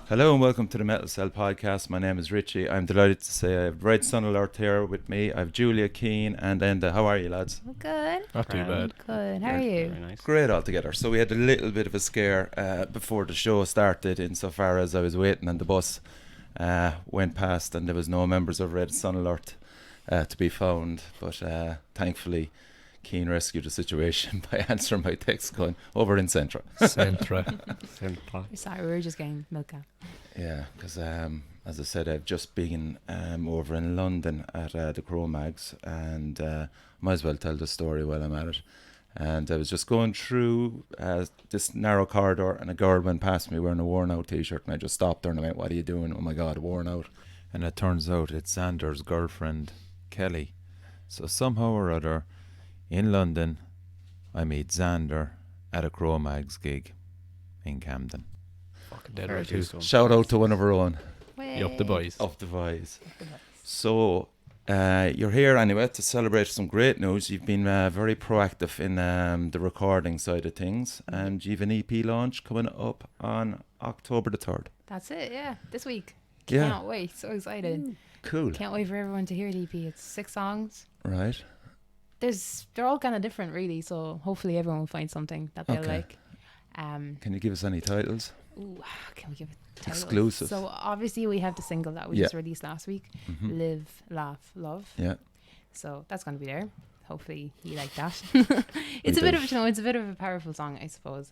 Hello and welcome to the Metal Cell podcast. My name is Richie. I'm delighted to say I have Red Sun Alert here with me. I have Julia, Cian and Enda. How are you, lads? I'm good. Not too bad. Good. How are you? Very nice. Great altogether. So we had a little bit of a scare before the show started, insofar as I was waiting and the bus went past and there was no members of Red Sun Alert to be found. But thankfully, Cian rescued the situation by answering my text going, over in Centra. We're sorry, we were just getting milk out. Yeah, because as I said, I've just been over in London at the Crow Mags, and might as well tell the story while I'm at it. And I was just going through this narrow corridor, and a girl went past me wearing a worn out t-shirt, and I just stopped her and I went, "What are you doing?" "Oh my God, worn out." And it turns out it's Xander's girlfriend, Kelly. So somehow or other, in London, I meet Xander at a Crow Mags gig in Camden. Fucking dead Very right too. useful. Shout out to one of our own. You up the boys. Up the Vise. So, you're here anyway to celebrate some great news. You've been very proactive in the recording side of things, and you've an EP launch coming up on October the 3rd. That's it, yeah. This week. Yeah. Can't wait. So excited. Cool. Can't wait for everyone to hear the EP. It's 6 songs. Right. They're all kind of different, really. So hopefully everyone will find something that they'll Okay. like. Can you give us any titles? Ooh, can we give it titles? Exclusive. So obviously we have the single that we Yeah. just released last week, Mhm. Live, Laugh, Love. Yeah. So that's going to be there. Hopefully you like that. We It's a bit do. of it's a bit of a powerful song, I suppose.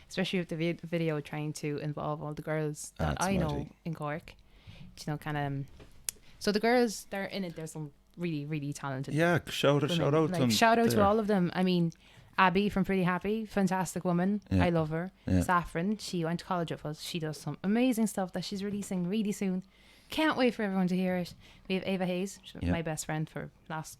Especially with the video trying to involve all the girls that That's I know mighty. in Cork. You know, kind of. So the girls, they're in it. There's some really talented. Yeah, shout out women. to them. Shout out to there. all of them. I mean, Abby from Pretty Happy, fantastic woman. Yeah. I love her. Yeah. Saffron, she went to college with us. She does some amazing stuff that she's releasing really soon. Can't wait for everyone to hear it. We have Ava Hayes, she's Yeah. my best friend for last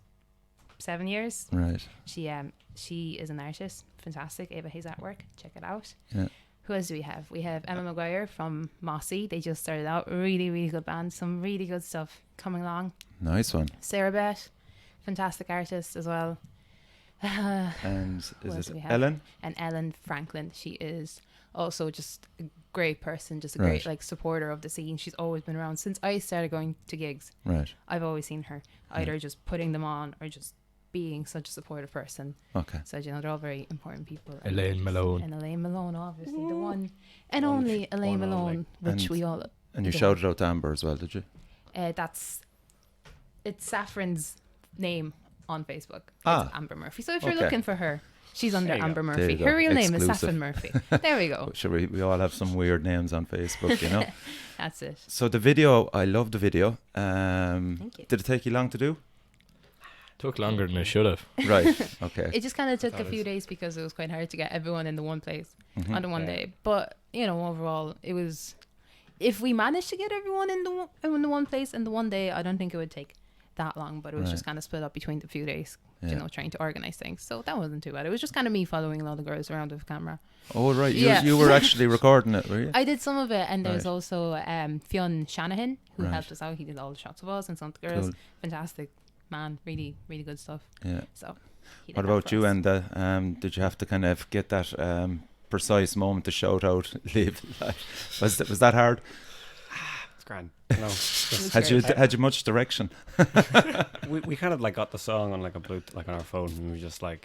7 years. Right. She is an artist, fantastic. Ava Hayes Artwork, check it out. Yeah. Who else do we have? We have Emma Maguire from Mossy. They just started out, really good band. Some really good stuff coming along. Nice one. Sarah Beth, fantastic artist as well. And Who else is do it we have? Ellen? And Ellen Franklin, she is also just a great person, just a Right. great like supporter of the scene. She's always been around since I started going to gigs. Right. I've always seen her either just putting them on or just being such a supportive person. Okay. So you know they're all very important people. Elaine Malone. And Elaine Malone, obviously the one and only Elaine one on, Malone, which And- we all. And you the shouted out to Amber as well, did you? It's Saffron's name on Facebook. Ah. It's Amber Murphy. So if you're Okay. looking for her, she's under There you go. Amber There Murphy. you go. Her real name is Exclusive. Saffron Murphy. There we go. Sure, we all have some weird names on Facebook, you know. That's it. So the video, I love the video. Thank you. Did it take you long to do? Took longer than it should have. Right. Okay. It just kind of took a That few is- days because it was quite hard to get everyone in the one place Mhm. on the one Yeah. day. But you know, overall, it was. If we managed to get everyone in the one place in the one day, I don't think it would take that long. But it was Right. just kind of split up between the few days. Yeah. You know, trying to organize things. So that wasn't too bad. It was just kind of me following a lot of girls around with a camera. Oh, right. Yeah. You were actually recording it, were you? I did some of it, and there's Right. also Fionn Shanahan who Right. helped us out. He did all the shots of us and some of the girls. Cool. Fantastic man, really good stuff. Yeah. So. he did What that about for you, us. Enda? Did you have to kind of get that precise moment to shout out, live? Was that hard? It's grand. No, was Had you much direction? we kind of like got the song on like a Bluetooth, like on our phone, and we just I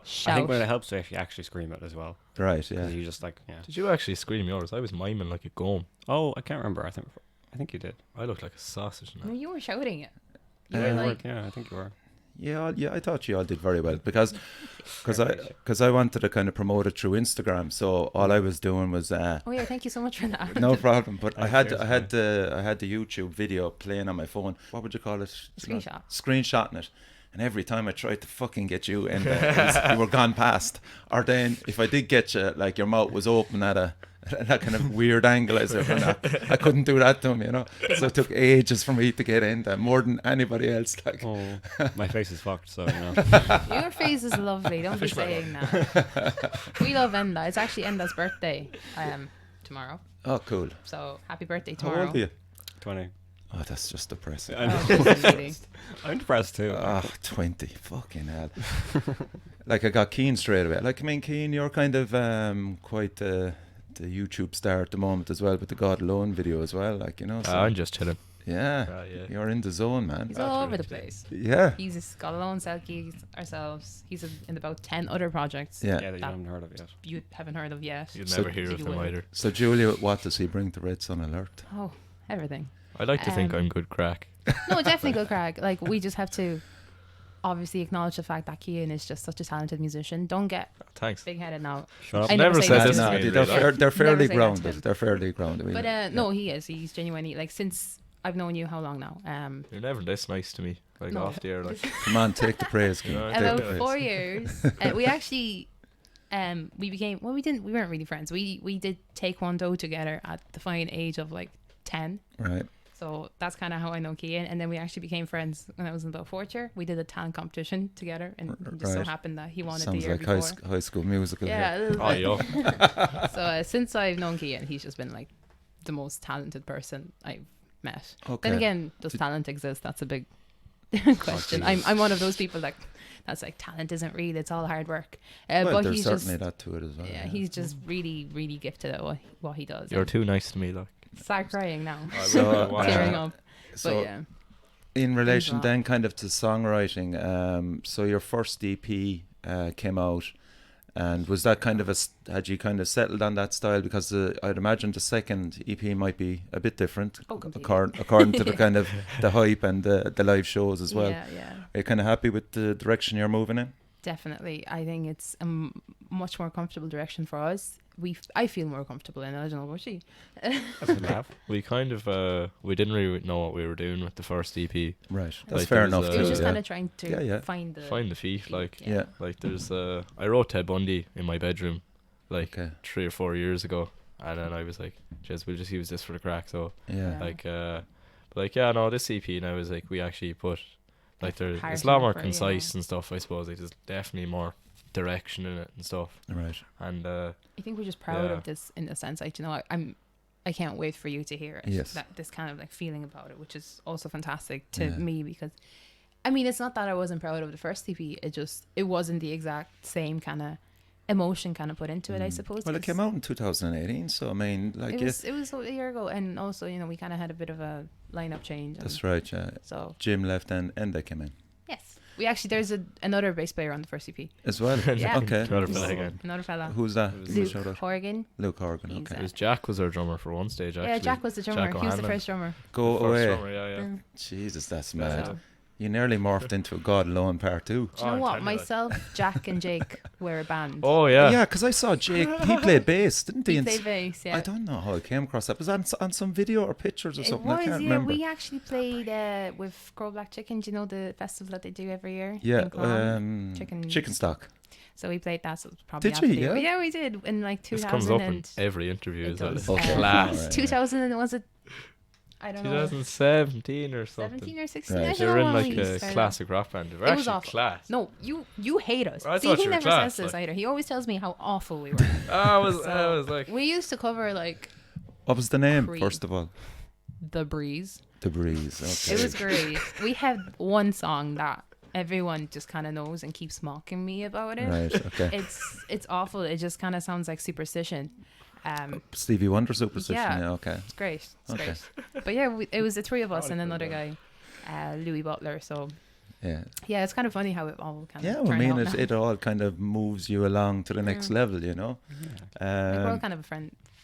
Shout. think when it helps if you actually scream it as well. Right. 'Cause Yeah. You just like Did you actually scream yours? I was miming like a gum. Oh, I can't remember. I think you did. I looked like a sausage No, now. you were shouting it. You Uh, were You like, were, yeah, I think you were. Yeah, I thought you all did very well because I wanted to kind of promote it through Instagram. So all I was doing was oh yeah, thank you so much for that. no problem. But I had cheers, I had the YouTube video playing on my phone. What would you call it? Screenshot. Screenshotting it. And every time I tried to fucking get you in, you were gone past. Or then if I did get you, like your mouth was open at that kind of weird angle. I couldn't do that to him, you know. So it took ages for me to get in there, more than anybody else. Like, Oh, my face is fucked. So you know. Your face is lovely. Don't be saying that. We love Enda. It's actually Enda's birthday tomorrow. oh, cool. So happy birthday How tomorrow. old are you? 20. Oh, that's just depressing. I'm depressed too. Ah, 20. Fucking hell. Like, I got Cian straight away. Like, I mean, Cian, you're kind of quite the YouTube star at the moment as well, with the God Alone video as well, like, you know. So, I'm just chilling. yeah, Yeah. you're in the zone, man. He's That's all what over it the is, yeah. place. Yeah, He's just got alone selkies ourselves. He's in about 10 other projects yeah. Yeah, that you That- haven't heard of yet. you haven't heard of yet. You'd So- never hear So of you them will. either. So, Julia, what does he bring to Red Sun Alert? Oh, everything. I like to think Um, I'm good crack. No, definitely good crack. Like, we just have to obviously acknowledge the fact that Cian is just such a talented musician. Don't get Thanks. big-headed now. Shut up. I never say said that this to to No, him. me. they're, really. they're fairly say that to grounded. him. They're fairly grounded. But no, he is. He's genuinely, like, since I've known you how long now? You're never this nice to me. Like No. off the air, like. Come on, take the praise. Cian. Yeah, Take the About praise. 4 years. We actually, we became, well, we weren't really friends. We did Taekwondo together at the fine age of like 10. Right. So that's kind of how I know Cian. And then we actually became friends when I was in the fourth year. We did a talent competition together, and it just so Right. happened that he won it the Sounds year like before. high school musical. Yeah, a little Oh, bit. yo. So since I've known Cian, he's just been like the most talented person I've met. Okay. Then again, does Did- talent exist? That's a big question. Jesus. I'm one of those people that's like, talent isn't real, it's all hard work. Well, But there's he's certainly just that to it as well. yeah, he's just really, really gifted at what he does. You're And too nice to me, like. start crying now, So, tearing uh, up. So, But yeah, in relation wrong. then kind of to songwriting, so your first EP came out, and was that kind of had you kind of settled on that style? Because I'd imagine the second EP might be a bit different, Oh, completely. according to the kind of the hype and the live shows as well. yeah, Are you kind of happy with the direction you're moving in? definitely. I think it's a much more comfortable direction for us. I feel more comfortable in it. I don't know about she. That's a laugh. We kind of we didn't really know what we were doing with the first EP. Right, that's Like, fair there was enough a- It too. was just Yeah. kind of trying to Yeah. find the Find the feet, like. Yeah. Like there's I wrote Ted Bundy in my bedroom like Okay. 3 or 4 years ago, and then I was like, we'll just use this for the crack. So Yeah. Yeah. this EP now is like, we actually put like it's Heart a lot in it more for it, concise and stuff, I suppose. Like there's definitely more direction in it and stuff, Right. and I think we're just proud Yeah. of this in the sense, like, you know, I can't wait for you to hear it. Yes. This kind of like feeling about it, which is also fantastic to Yeah. me, because I mean, it's not that I wasn't proud of the first EP. It wasn't the exact same kind of emotion kind of put into it, I suppose. Well, it 'cause came out in 2018, so I mean, like, it was a year ago, and also, you know, we kind of had a bit of a lineup change. that's and right. Yeah. So Jim left and Enda came in yes, we actually there's another bass player on the first EP. as well. Yeah. Okay. another He's fella again. Another fella, Who's that? Luke Give me a Luke shout out. Horgan. Luke Horgan. He's, Okay. Because Jack was our drummer for one stage, actually. Yeah, Jack was the drummer. Jack He was the O'Hanlon. first drummer. Go First away. drummer, yeah. Mm. Jesus, that's Yeah. mad. You nearly morphed into a God Alone Part 2. Do you Oh, know I'm what? telling you that. Myself, Jack, and Jake were a band. Oh yeah. Yeah, because I saw Jake. He played bass, didn't he? We And played bass, yeah. I don't know how I came across that. Was that on some video or pictures or It something? I was, can't yeah. remember. We actually played with Crow Black Chicken. Do you know the festival that they do every year? Yeah, in Clon? chicken stock. So we played that. So it was probably Did you? after the- Yeah? Yeah, we did in like This 2000 comes up in and every interview it as well. does. Okay. Class. Alright. 2000 and was it? I don't know. 2017 or something. 17 or 16. Right. I don't You're know in when like we a started. classic rock band. We're It was actually awful. class. No, you hate us. I See, thought he you were never class, says this like- either. He always tells me how awful we were. I was So- like, We used to cover like What was the name, Creed. first of all? The Breeze. The Breeze. Okay. It was great. We had one song that everyone just kind of knows and keeps mocking me about it. Right, okay. It's awful. It just kind of sounds like Superstition. Stevie Wonder Superstition. Yeah. Yeah, okay. It's great. It's Okay. great. But yeah, it was the three of us and another guy, Louis Butler. So Yeah. yeah, it's kind of funny how it all kind Yeah, of well, I turned mean, out now. it all kind of moves you along to the next level, you know? Like, we're all Um, kind of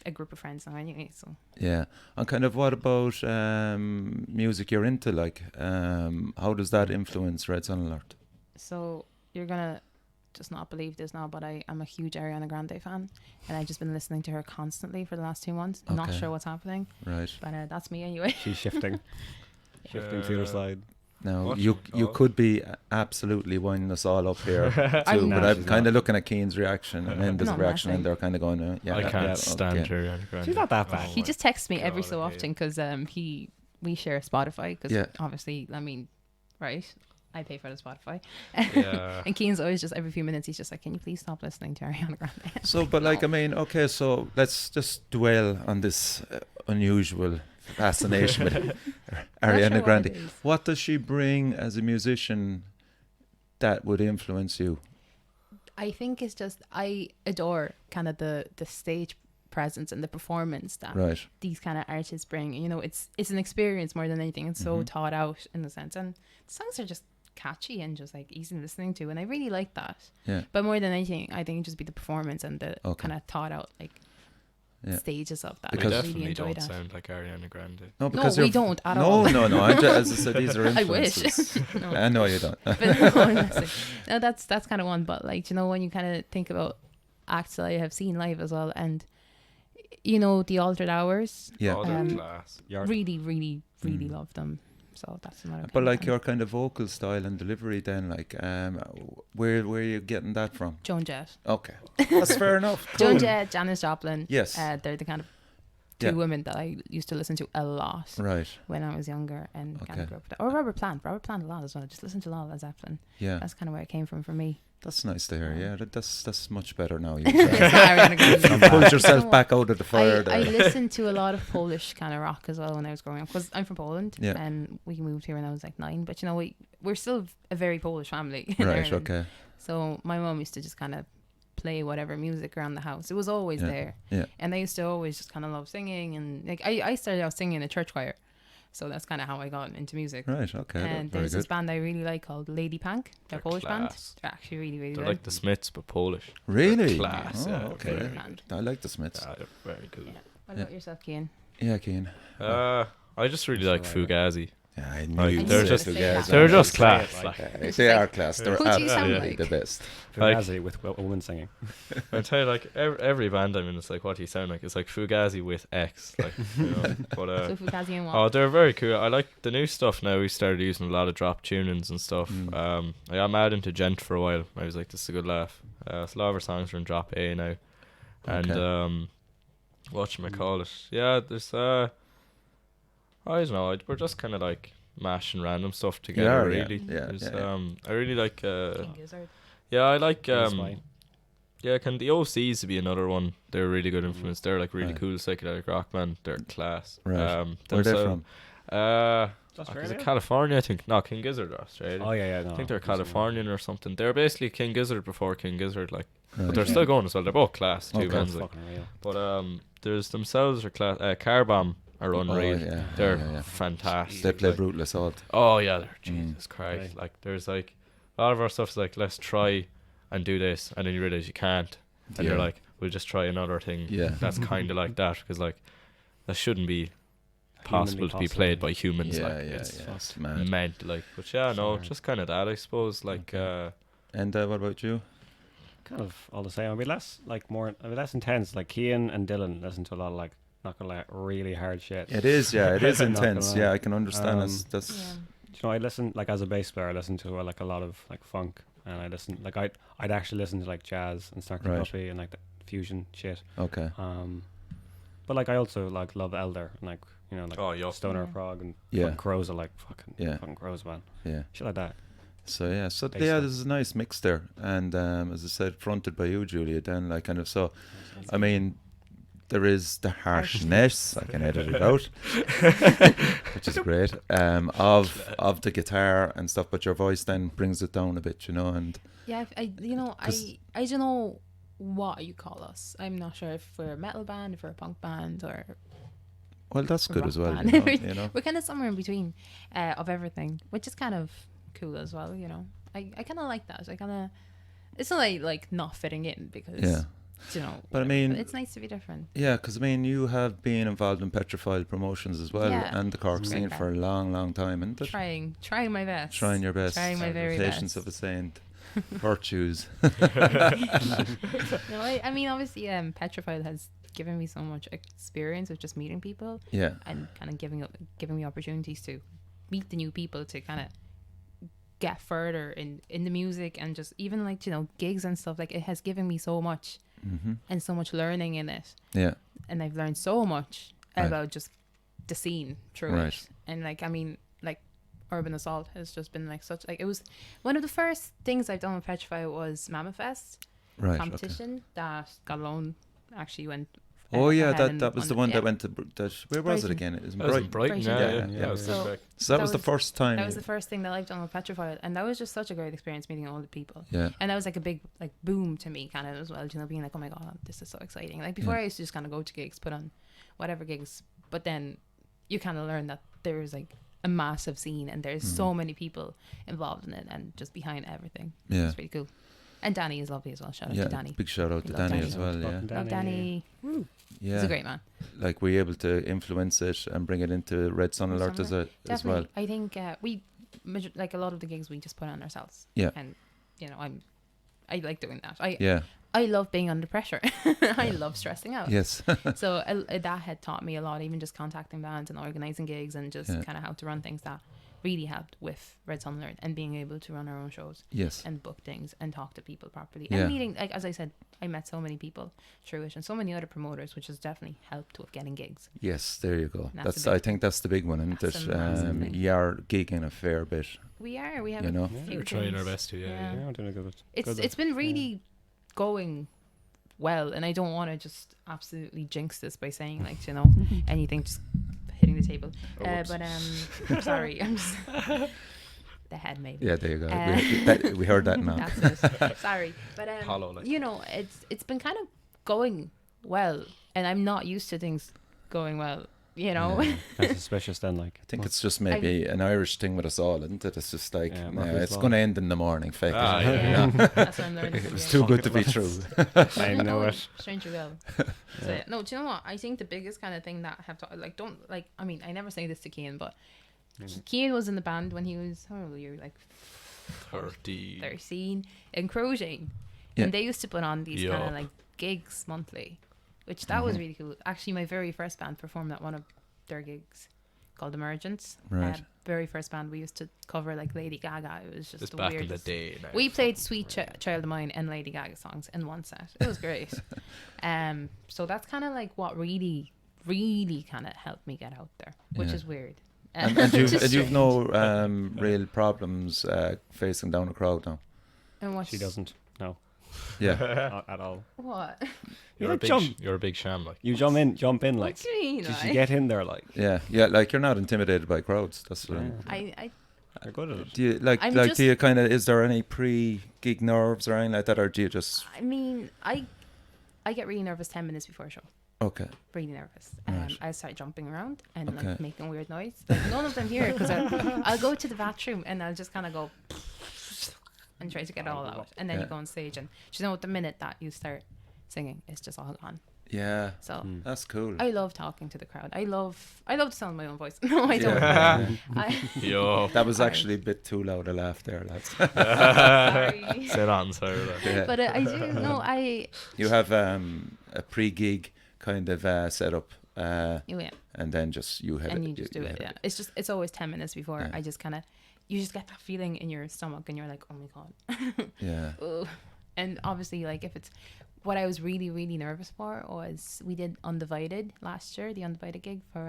a group of friends now anyway. So yeah. And kind of what about music you're into? Like, how does that influence Red Sun Alert? So you're gonna just not believe this now, but I am a huge Ariana Grande fan, and I've just been listening to her constantly for the last 2 months. Not Okay. sure what's happening, Right. but that's me anyway. She's shifting. Shifting to the other side. Now, What? you Oh. could be absolutely winding us all up here, I'm too, but not. I'm She's kind not. of looking at Keane's reaction and Enda's No, reaction, and nothing. they're kind of going, yeah. I can't yeah, stand okay. Ariana Grande. She's not that bad. He just texts me every God, so okay. often because we share Spotify because Yeah. obviously, I mean, right, I pay for the Spotify. Yeah. And Keane's always just every few minutes he's just like, can you please stop listening to Ariana Grande? So, but like, I mean, okay, so let's just dwell on this unusual fascination with Not sure Ariana what Grande. it is. What does she bring as a musician that would influence you? I think it's just I adore kind of the stage presence and the performance that Right. these kind of artists bring. You know, it's an experience more than anything. It's so thought out in a sense, and the songs are just catchy and just like easy listening to, and I really like that. Yeah. But more than anything, I think it'd just be the performance and the Okay. kind of thought out like Yeah. stages of that. We Because- I definitely really enjoy don't that. sound like Ariana Grande. No, No, because we you're- don't at no, all. No, I'm just, as I said, these are I wish. influences. No. I know you don't. But no, honestly. No, that's kind of one. But like, you know, when you kind of think about acts that I have seen live as well, and you know, the Altered Hours, Yeah. Oh, they're Um, class. really, really, really love them. So that's another. But kind like of your kind of vocal style and delivery, then like, where are you getting that from? Joan Jett, Okay, that's fair enough. Joan Cool. Jett, Janis Joplin. Yes. They're the kind of two Yeah. women that I used to listen to a lot Right. when I was younger, and kind Okay. of grew up with that. Or Robert Plant a lot as well. Just listen to a lot of Led Zeppelin. Yeah. That's kind of where it came from for me. That's nice to hear. Yeah, that's much better now. You It's not Ariana Grande. pulled yourself You know back out of the fire I there. listened to a lot of Polish kind of rock as well when I was growing up, because I'm from Poland, Yeah. and we moved here when I was like 9. But you know, we're still a very Polish family. in Right. Ireland. Okay. So my mom used to just kind of play whatever music around the house. It was always Yeah. there. Yeah. And I used to always just kind of love singing, and like I started out singing in a church choir, so that's kind of how I got into music. Right. Okay. And Very there's this good. band I really like called Lady Pank. They're a They're Polish band. class. They're actually really, really They're good. like the Smiths, but Polish. Really? Class, Oh, yeah, okay. very good. I like the Smiths. Yeah, they're very cool. Yeah. What about yourself, Cian? Yeah, Keen. I just really like Fugazi. Yeah, I knew Like, you'd they're say just- Fugazi. They're just Say it class. like Like, They are class. They're Who do you sound absolutely like? the best. Like- Fugazi with a woman singing. I tell you, like every band I'm in, it's like, what do you sound like? It's like Fugazi with X, like, you know. But So Fugazi and what? oh, they're very cool. I like the new stuff now. We started using a lot of drop tunings and stuff. Mm. I got mad into Gent for a while. I was like, this is a good laugh. So a lot of our songs are in drop A now, and Okay. whatchamacallit. Yeah, there's I don't know. We're just kind of like mashing random stuff together. Yeah, yeah, Really, yeah, There's, yeah. I really like. King Gizzard. Yeah, I like. That's fine. Yeah, can the OCs to be another one? They're a really good influence. They're like really Right. cool psychedelic rock band. They're class. Right. Where are they themselves- from? Is Australia? it California? I think. No, King Gizzard are Australia. Oh yeah, no. I think they're I'm sorry. Californian or something. They're basically King Gizzard before King Gizzard, like, but Right. they're still going as well. They're both class, two Okay. bands. That's Like. fucking real. But there's themselves are class. Car Bomb are unreal. Oh, yeah, They're yeah, yeah. fantastic. They play like- Brutal Assault. Oh yeah, they're Mm. Jesus Christ. Right. Like there's like a lot of our stuff's like, let's try and do this, and then you realize you can't, and you're Yeah. like, we'll just try another thing. Yeah. That's kind of like that, because like that shouldn't be possible to be played by humans. Yeah, like yeah, it's yeah. It's mad. meant like. But yeah, no, Sure. just kind of that, I suppose. Like And what about you? Kind of all the same. I'll be less less intense. Like Cian and Dylan listen to a lot of like, not gonna lie, really hard shit. It is, yeah, it is Not gonna intense. lie. Yeah, I can understand. That's Yeah. You know, I listen like as a bass player. I listen to like a lot of like funk, and I listen like I'd actually listen to like jazz and Snarky Right. Puppy and like the fusion shit. okay. But like I also like love Elder and like, you know, like oh yeah, Stoner Yeah. Prog and Yeah. fucking Crows are like fucking Yeah. Crows, man. Yeah. Shit like that. So yeah, so Bass yeah, line. there's a nice mix there, and as I said, fronted by you, Julia. Then like kind of so, I mean, there is the harshness. I can edit it out, which is great. Of the guitar and stuff, but your voice then brings it down a bit, you know. And Yeah, you know, 'Cause- I don't know what you call us. I'm not sure if we're a metal band, if we're a punk band, or well, that's a good rock as well. band. You know. We're kind of somewhere in between of everything, which is kind of cool as well. You know, I kind of like that. I kind of, it's not like not fitting in because Yeah. you know. But I whatever, mean- it's nice to be different. Yeah, because I mean, you have been involved in Petrified promotions as well, Yeah. and the Cork scene Okay. for a long, long time, and Trying my best. trying your best. Trying my very Patience best. of a saint. Virtues. No, I mean, obviously, Petrified has given me so much experience of just meeting people Yeah. and kind of giving me opportunities to meet the new people, to kind of get further in the music, and just even like, you know, gigs and stuff. Like, it has given me so much Mm-hmm. and so much learning in it, Yeah. and I've learned so much Right. about just the scene through Right. it. And like, I mean, like, Urban Assault has just been like such, like, it was one of the first things I've done with Petrified was Mammoth Fest Right. competition that got alone actually went Oh yeah, ahead in that was the London, one yeah. that went to where was it Brighton. again? It was in That was in Brighton. Brighton, Brighton. yeah. Yeah. That was So- perfect. So that That was the was- first time. That was the first thing that I've done with Petrified, and that was just such a great experience meeting all the people. Yeah. And that was like a big like boom to me kind of as well, you know, being like, oh my god, this is so exciting. Like before Yeah. I used to just kind of go to gigs, put on whatever gigs, but then you kind of learn that there's like a massive scene and there's so many people involved in it and just behind everything. Yeah. It's really cool. And Danny is lovely as well. Shout out Yeah. to Danny. Big shout out We to love Danny Danny. as well. Yeah. Fucking Love Danny. Yeah. He's a great man. Like were you able to influence it and bring it into Red Sun Red Alert Sun as well? Definitely. I think like a lot of the gigs we just put on ourselves. Yeah. And you know, I like doing that. Yeah. I love being under pressure. I love stressing out. Yes. So that had taught me a lot, even just contacting bands and organizing gigs and just Yeah. kind of how to run things. That really helped with Red Sun Alert and being able to run our own shows Yes. and book things and talk to people properly Yeah. and meeting, like as I said, I met so many people through it and so many other promoters, which has definitely helped with getting gigs. Yes, there you go. That's That's a big- I think that's the big one, isn't That's it? a massive thing. You are gigging a fair bit. We have You a know? few We're trying our things. best to, yeah. Yeah. Yeah, I'm doing a good. It's been really going well, and I don't want to just absolutely jinx this by saying like, you know, anything, just hitting the table. Oops. But sorry, I'm just the head maybe. Yeah, there you go. Uh, We heard that now. That's it. Sorry, but Hollow, like. you know, it's been kind of going well, and I'm not used to things going well. You know, Yeah. That's suspicious then, like. I think it's just maybe an Irish thing with us all, isn't it? It's just like, Yeah, nah, Murphy's it's Law. going to end in the morning. Fake Ah, it. yeah. that's what I'm learning. It from was you. too good to be true. I know it. Stranger will. So, yeah. No, do you know what? I think the biggest kind of thing that I have to like don't like. I mean, I never say this to Cian, but Cian was in the band when he was how old were you? Like 13 in Crojean, Yeah. and they used to put on these kind Yup. of like gigs monthly, which that was really cool. Actually, my very first band performed at one of their gigs called Emergence. Right. Very first band we used to cover like Lady Gaga. It was just It's the back in the weirdest. day. Now. We played Sweet Child of Mine and Lady Gaga songs in one set. It was great. So that's kind of like what really kind of helped me get out there, which Yeah. is weird. And Which is you've strange. no real problems facing down a crowd now. And what's She doesn't. No. Yeah. Not at all. what? You're a big, jump. you're a big sham, like. You jump in like. What do you mean? Did like? you get in there like? Yeah. Like you're not intimidated by crowds. That's what I'm. I You're good at it. Do you like I'm do just- you kind of is there any pre-gig nerves or anything like that, or do you just mean I get really nervous 10 minutes before a show. okay? Really nervous. Right. I start jumping around and Okay. like making weird noise. Like none of them hear because I'll go to the bathroom and I'll just kind of go and try to get it all out. And then Yeah. you go on stage and you know the minute that you start singing, it's just all gone. Yeah, So that's cool. I love talking to the crowd. I love the sound of my own voice. No, I don't. Yeah. Yo. That was Sorry. actually a bit too loud a laugh there, lads. Sorry. Sit on, sorry. Like. Yeah. But I do know You have a pre-gig kind of setup, yeah. and then just you have And it. you just do it. have Yeah, it's always 10 minutes before. Yeah. I just kind of you just get that feeling in your stomach and you're like, oh my god. Yeah. Ugh. And obviously, like if it's what I was really nervous for was we did Undivided last year, the Undivided gig for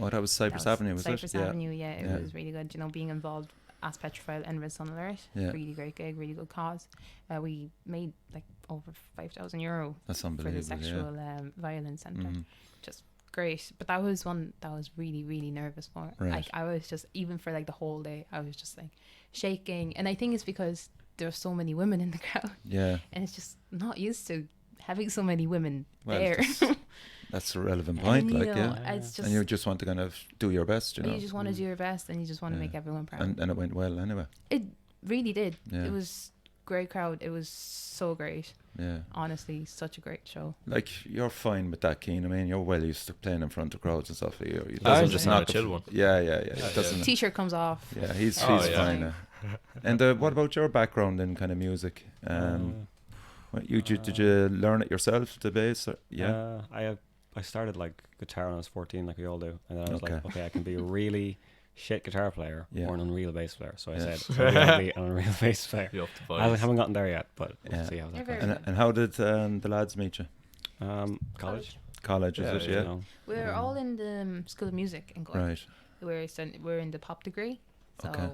Oh, that was Cypress Avenue, was Cypress it? Avenue. Yeah, it Yeah. was really good. You know, being involved as Petrified and Red Sun Alert, Yeah. really great gig, really good cause. We made like over €5,000 That's for the unbelievable. sexual violence centre. Mhm. Just great. But that was one that I was really nervous for. Right. Like I was just even for like the whole day, I was just like shaking. And I think it's because there's so many women in the crowd, Yeah. and it's just not used to having so many women Well, there. That's a relevant point, And, like you know, yeah. it's just And you just want to kind of do your best, you know. you just want to do your best, and you just want to Yeah. make everyone proud. And it went well anyway. It really did. Yeah. It was great crowd. It was so great. Yeah. Honestly, such a great show. Like you're fine with that, Cian. I mean, you're well used to playing in front of crowds and stuff. You I'm doesn't just knock not a it chill f- one. Yeah. Yeah, It doesn't. T-shirt comes off. Yeah, he's Oh, he's yeah. fine. And what about your background in kind of music? Did you learn it yourself, the bass? Or, yeah. I started like guitar when I was 14, like we all do, and then I was like, Okay. okay, I can be a really shit guitar player Yeah. or an unreal bass player. So I Yeah. said, I'll be an unreal bass player. You up to I vibes. haven't gotten there yet, but we'll Yeah. see how that You're goes. very And how did the lads meet you? College. College, Yeah, is it? yeah. Yeah. You know, We're all in the School of Music in Galway. Right. We're in the pop degree, so Okay.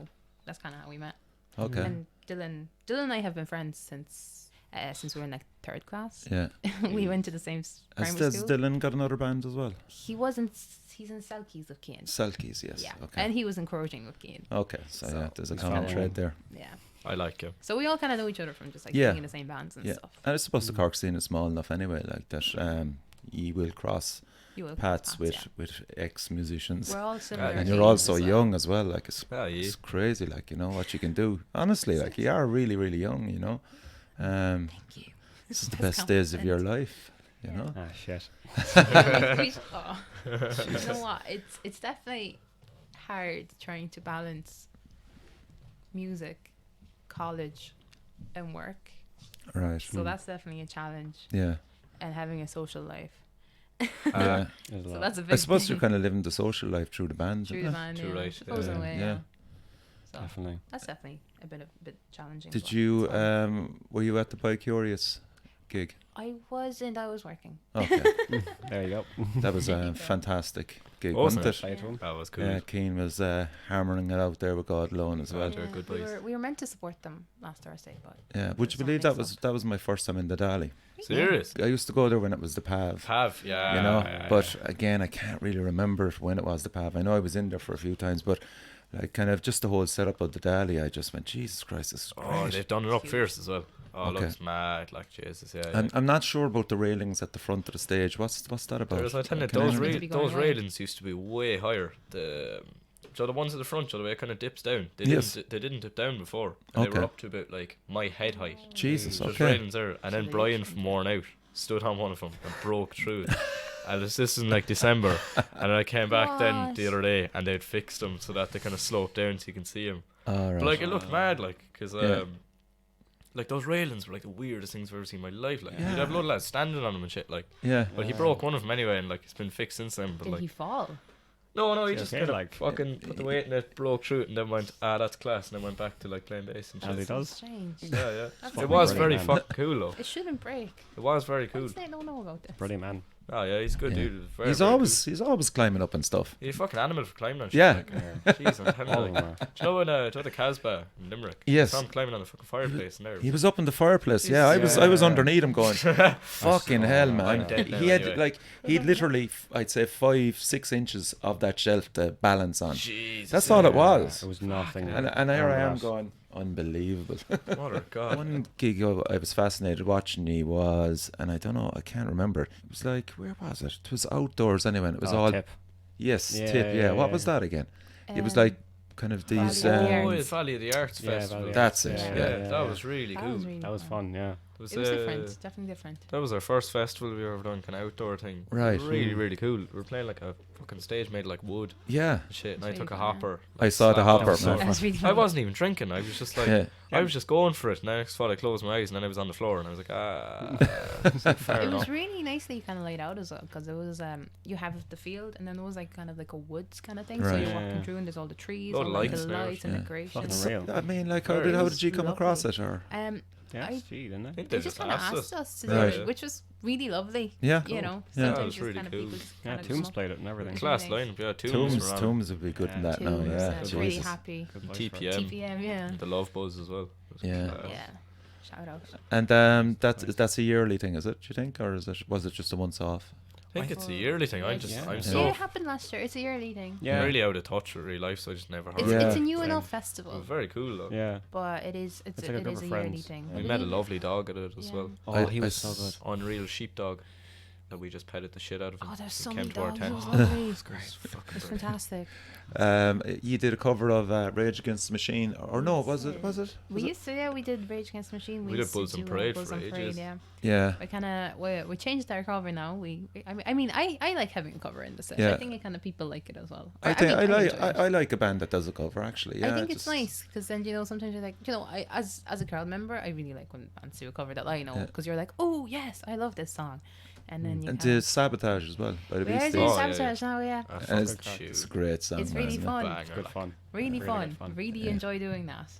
that's kind of how we met. Okay. And Dylan and I have been friends since since we were in like 3rd class. Yeah. We went to the same primary Has school. Dylan got another band as well? He wasn't. He's in Selkies with Cian. Selkies, yes. Yeah, Okay. and he was encouraging with Cian. Okay, so So- yeah, there's a He's common following. thread there. Yeah. I like him. So we all kind of know each other from just like Yeah. being in the same bands and Yeah. stuff. And I suppose the Cork scene is small enough anyway, like that. You will cross You will paths cross, with ex-musicians. We're all similar. And And you're ages all so as well. young as well. Like Yeah, yeah. it's crazy. Like you know what you can do. Honestly, like you are really, really young. You know, Thank you. this is the That's best days of your compliment. life. You Yeah. know. Ah, shit. Oh. You know what? It's definitely hard trying to balance music, college, and work. Right. So that's definitely a challenge. Yeah. And having a social life. Yeah. There's a So lot. that's a big I suppose thing. you're kind of living the social life through the band. Through isn't the it? band, Too yeah. right, I suppose in a yeah. way, Yeah. yeah. So Definitely. that's definitely a bit challenging. Did but you it's fun. were you at the By Curious gig? I wasn't. I was working. Okay, There you go. that was There a you go. fantastic gig, Wasn't wasn't it? Play to him. That was cool. Yeah, Keane was hammering it out there with God alone as well. They're good we boys. were meant to support them last Thursday, but Yeah, would you It's not believe that mixed was my first time in the Dali? Serious? I used to go there when it was the Pav. Have, yeah. You know, yeah, but again, I can't really remember when it was the Pav. I know I was in there for a few times, but like kind of just the whole setup of the Dali, I just went, Jesus Christ, this is Oh, great. they've done it up Cute. fierce as well. Oh, Okay. looks mad, like Jesus, yeah. And I'm not sure about the railings at the front of the stage. What's that about? There's, I tell you, Can those, anyone- Meant to be going those away. railings used to be way higher. So the ones at the front, so the way it kind of dips down. Yes. They didn't dip down before. And They Okay. were up to about like my head height. Jesus, So there's okay. railings there, and then Brian from Worn Out stood on one of them and broke through it. And this is in like December, and I came back then the What? other day, and they'd fixed them so that they kind of sloped down so you can see him. All right. But like it looked mad, like because Yeah. like those railings were like the weirdest things I've ever seen in my life. Like Yeah. you'd have a lot of lads standing on them and shit. Like, yeah. but he broke one of them anyway, and like it's been fixed since then. But did like, he fall? no, he Is he just okay, kind of like- fucking put the weight in it, broke through it, and then went, that's class, and then went back to like playing bass and As he shit. does. Strange. Yeah, yeah. That's It was brilliant, very man. fucking cool though. It shouldn't break. It was very Cool. cool. I don't know about this. Brilliant man. Oh yeah, he's a good Yeah. dude. Very, He's very always climbing up and stuff. cool. He's a fucking animal for climbing on shit. Yeah. Like, jeez, I'm telling All you. of Like, them do you know when do you know the Casbah in Limerick? Yes. I saw him climbing on the fucking fireplace in there. He was up in the fireplace. Yeah, I was Yeah. underneath him going, fucking hell, man. I'm dead now He had anyway. like he'd literally, I'd say 5-6 inches of that shelf to balance on. Jesus. That's all it was. It was nothing. And here I am Unreal. going, unbelievable. Mother God. One gig I was fascinated watching he was, and I don't know, I can't remember. It was like, where was it? It was outdoors anyway. And it was Oh, all tip. yes, Yeah, tip. Yeah, yeah, what yeah. was that again? It was Um, like kind of Valley these. of the Oh, Arts. it's Valley of the Arts Yeah, Festival. Valley of That's the it, Arts. Yeah, yeah. that was really that cool. was really That was fun, yeah. It It was different. Definitely different. That was our first festival we ever done, kind of outdoor thing. Right. Really, really cool. We were playing like a fucking stage made like wood Yeah, and shit, and I That's took a really fun, hopper. I saw the slapped hopper, off the man. floor. That was really I fun. wasn't even drinking. I was just like, yeah. I was just going for it. And the next thought I closed my eyes, and then I was on the floor, and I was like, it's like, fair It enough. was really nicely kind of laid out as well, because it was you have the field, and then there was like kind of like a woods kind of thing. So Right. you're Yeah. walking through, and there's all the trees, Lot all of like lights the there. lights and Yeah. decorations. Fucking real. I mean, like, Very how It did you come was across lovely. it, or Yeah, I- Steve, didn't I it? think They they just just kind of asked asked us. us to Right. do it, which was really lovely. yeah, You know, Yeah. That sometimes was just really kind of cool. people just Yeah, kind of Tombs come up. played it and everything. Class Really lineup, yeah. Tombs, were on. Tombs would be good in Yeah. that now. Tunes, Yeah, I'm really Jesus. happy. Good voice for it. TPM. TPM, yeah. The Love Buzz as well. It was Yeah. class. Yeah. Shout out. And that's a yearly thing, is it? Do you think, or was it just a once off? I think it's a yearly thing. I'm Yeah. I'm Yeah. so It happened last year. It's a yearly thing. Yeah. really out of touch with real life, so I just never heard. It's, of Yeah. it's a new Same. enough It festival, was very cool though. Yeah. but it is It's like a it group is a of yearly friends. thing. Yeah. We I met a believe- lovely dog at it as Yeah. well. I- He I was so s- good. Unreal sheepdog that we just petted the shit out of him. Oh, there's He so came many to our dogs. It tent. was lovely. It's great. Fucking It's brilliant. fantastic. You did a cover of Rage Against the Machine, or no? Was it? We used to, we did Rage Against the Machine. We did used to Bulls and do, Parade Bulls for and ages. yeah. Yeah. We kind of we changed our cover now. I mean, I like having a cover in the set. Yeah. I think it kind of people like it as well. I think I like enjoy it. I like a band that does a cover actually. Yeah, I think it's just- nice because then sometimes you're like I as a crowd member I really like when bands do a cover that I know Yeah. because you're like, oh yes, I love this song, and then you And kinda- the Sabotage as well by the Where Beasties. do you Oh, yeah, yeah. sabotage now? Yeah, Ah, And fucking it's, tune. it's a great song. It's man, really isn't it? fun. Banger, It's good like, fun. really good fun. fun. Really Yeah. enjoy doing that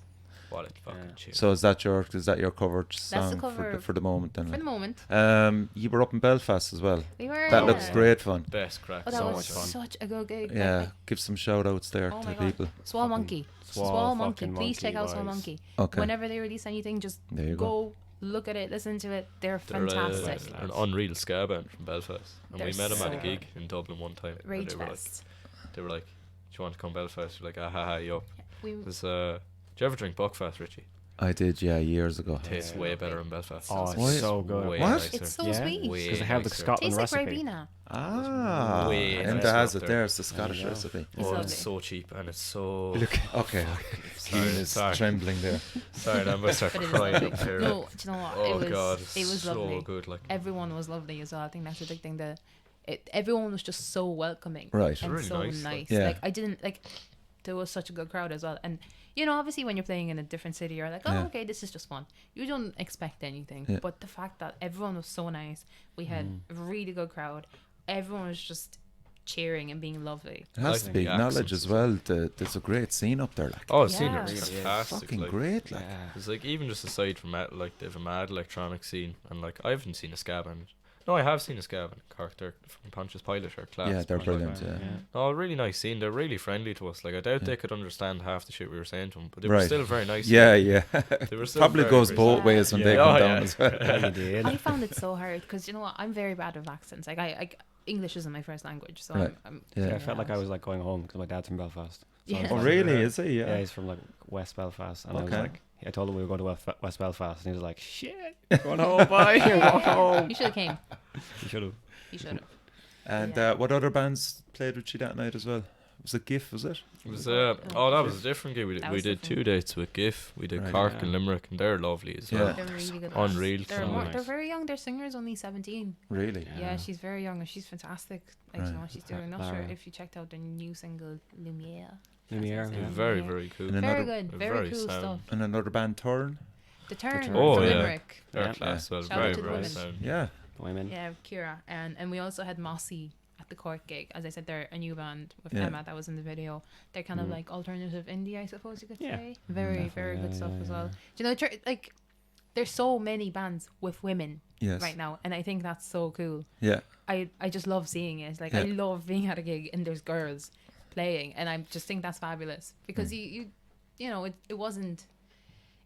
What a fucking Yeah. tune. So is that your covered song the cover for the moment then? for the moment. You were up in Belfast as well. We were. That Yeah. looks great fun. Best crack. Oh, that So was much fun. such a good gig. Yeah, Like, give some shout outs there oh to my the god. people. Swall Fucking Monkey. Swall Swall Monkey. fucking Please check out Monkey, Swall boys. Monkey. Okay. Whenever they release anything, just There you go. go look at it, listen to it. They're They're fantastic. an unreal ska band from Belfast, and They're we met them at a so gig in Dublin one time. and Rage they were like, Fest. do you want to come Belfast? We're like, ha, you up? We It was, do you ever drink Buckfast, Richie? I did, yeah, years ago. Tastes Yeah. way better in Belfast. Oh, so it's sweet. so good. Way What? nicer. it's so Yeah. sweet. Way Because they have the nicer. Scotland Tastes like recipe. Ribena. Ah, Way and nicer has up it there. there. It's the Scottish There you go. recipe. It's Oh, lovely. it's so cheap, and it's so... Okay. Sorry, Ian is sorry. trembling there. Sorry, I'm going to start But it is crying lovely. up here. No, do you know what? Oh, it was, God, it's it was so lovely. good. Like, Everyone was lovely as well. I think that's the big thing. Everyone was just so welcoming. Right. And Really so nice, nice. like. Yeah. Like I didn't like. There was such a good crowd as well, and you know, obviously, when you're playing in a different city, you're like, oh, Yeah. okay, this is just fun. You don't expect anything, Yeah. but the fact that everyone was so nice, we had a really good crowd. Everyone was just cheering and being lovely. It has I to think be the acknowledged accents as as well. There's a great scene up there. Like, oh, I've Yeah. seen it. Really It's is. fantastic. fucking like, great. Like, Yeah. It's like, even just aside from that, like, they have a mad electronic scene, and like, I haven't seen a ska band. No, I have seen a ska band. Cork, they're from Pontius Pilate or class. yeah, they're but, brilliant. Like, Yeah. no, really nice scene. They're really friendly to us. Like, I doubt Yeah. they could understand half the shit we were saying to them, but they were Right. still very nice. Yeah, yeah. They were still Probably very, goes very both Yeah. ways when Yeah. they Oh, come yeah. down as well. Yeah, you did. I found it so hard because you know what? I'm very bad with accents. Like I English isn't my first language, so Right. I'm Yeah. Yeah, I felt like I was like going home because my dad's from Belfast. So I was Yeah. Oh, like- really? Yeah. Is he? Yeah, Yeah. he's from like West Belfast, and I was Okay. like, I told him we were going to West Belfast, and he was like, "Shit, you're going home, boy, you're going home." You should have came. You should have. You should have. And Yeah. what other bands played with you that night as well? Was it GIF? Was it? It was that was a different gig. That We was did different. 2 dates with GIF. We did Right. Cork Yeah. and Limerick, and they're lovely as Yeah. well. They're really good. Unreal. They're, So more, nice. they're very young. Their singer's only 17. Really? Yeah, Yeah. she's very young and she's fantastic. Like, you Right. know what she's doing. Not sure Lara. if you checked out their new single, Lumiere. Lumiere, That's yeah. it. Very, Lumiere. very cool. And Very another- good. Very, very cool sound. stuff. And another band, Turn. The Turn Turn. Oh, from yeah. Limerick. They're Yeah. class. Well, Shout out very, to the very women. sound. Yeah. Women. Yeah, Kira. And we also had Mossy at the Cork gig. As I said, they're a new band with Yeah. Emma that was in the video. They're kind of Mm. like alternative indie, I suppose you could Yeah. say. Very, Definitely, very good yeah, stuff yeah, as well. yeah. Do you know, like, there's so many bands with women Yes. right now, and I think that's so cool. Yeah. I just love seeing it. Like, I Yeah. love being at a gig and there's girls playing, and I just think that's fabulous because Mm. you know, it wasn't.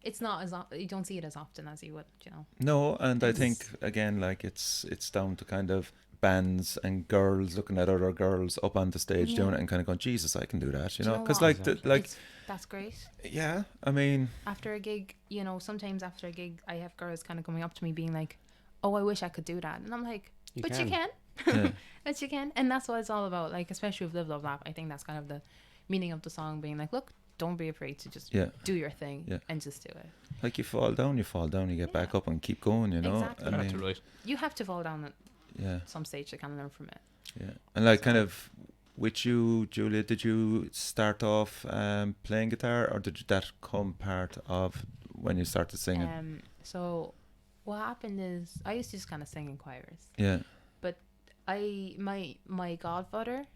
It's not as you don't see it as often as you would, you know. No, and I It's- think again, like it's down to kind of bands and girls looking at other girls up on the stage doing Yeah. it and kind of going, Jesus, I can do that, you Do you know? know Because what? like, like, That's great. yeah, I mean, After a gig, you know, sometimes after a gig, I have girls kind of coming up to me being like, "Oh, I wish I could do that," and I'm like, You "But can. you can, yeah, but you can," and that's what it's all about. Like, especially with Live Love Laugh, I think that's kind of the meaning of the song, being like, "Look, don't be afraid to just yeah. do your thing Yeah. and just do it." Like you fall down, you get back Yeah. up and keep going, you know? Exactly. I That's mean, right. You have to fall down at yeah, some stage to kind of learn from it. yeah. And like kind of with you, Julia, did you start off playing guitar or did that come part of when you started singing? So what happened is I used to just kind of sing in choirs. Yeah, My godfather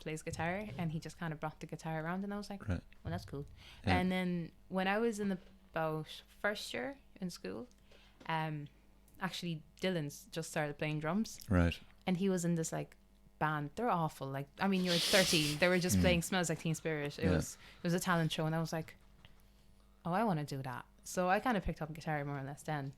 plays guitar, and he just kind of brought the guitar around, and I was like, Right. well, that's cool. Yeah. And then when I was in about first year in school, actually Dylan's just started playing drums, right. and he was in this like band. They're awful. Like, I mean, you're 13. They were just playing Smells Like Teen Spirit. It Yeah. was a talent show, and I was like, oh, I want to do that. So I kind of picked up guitar more or less then.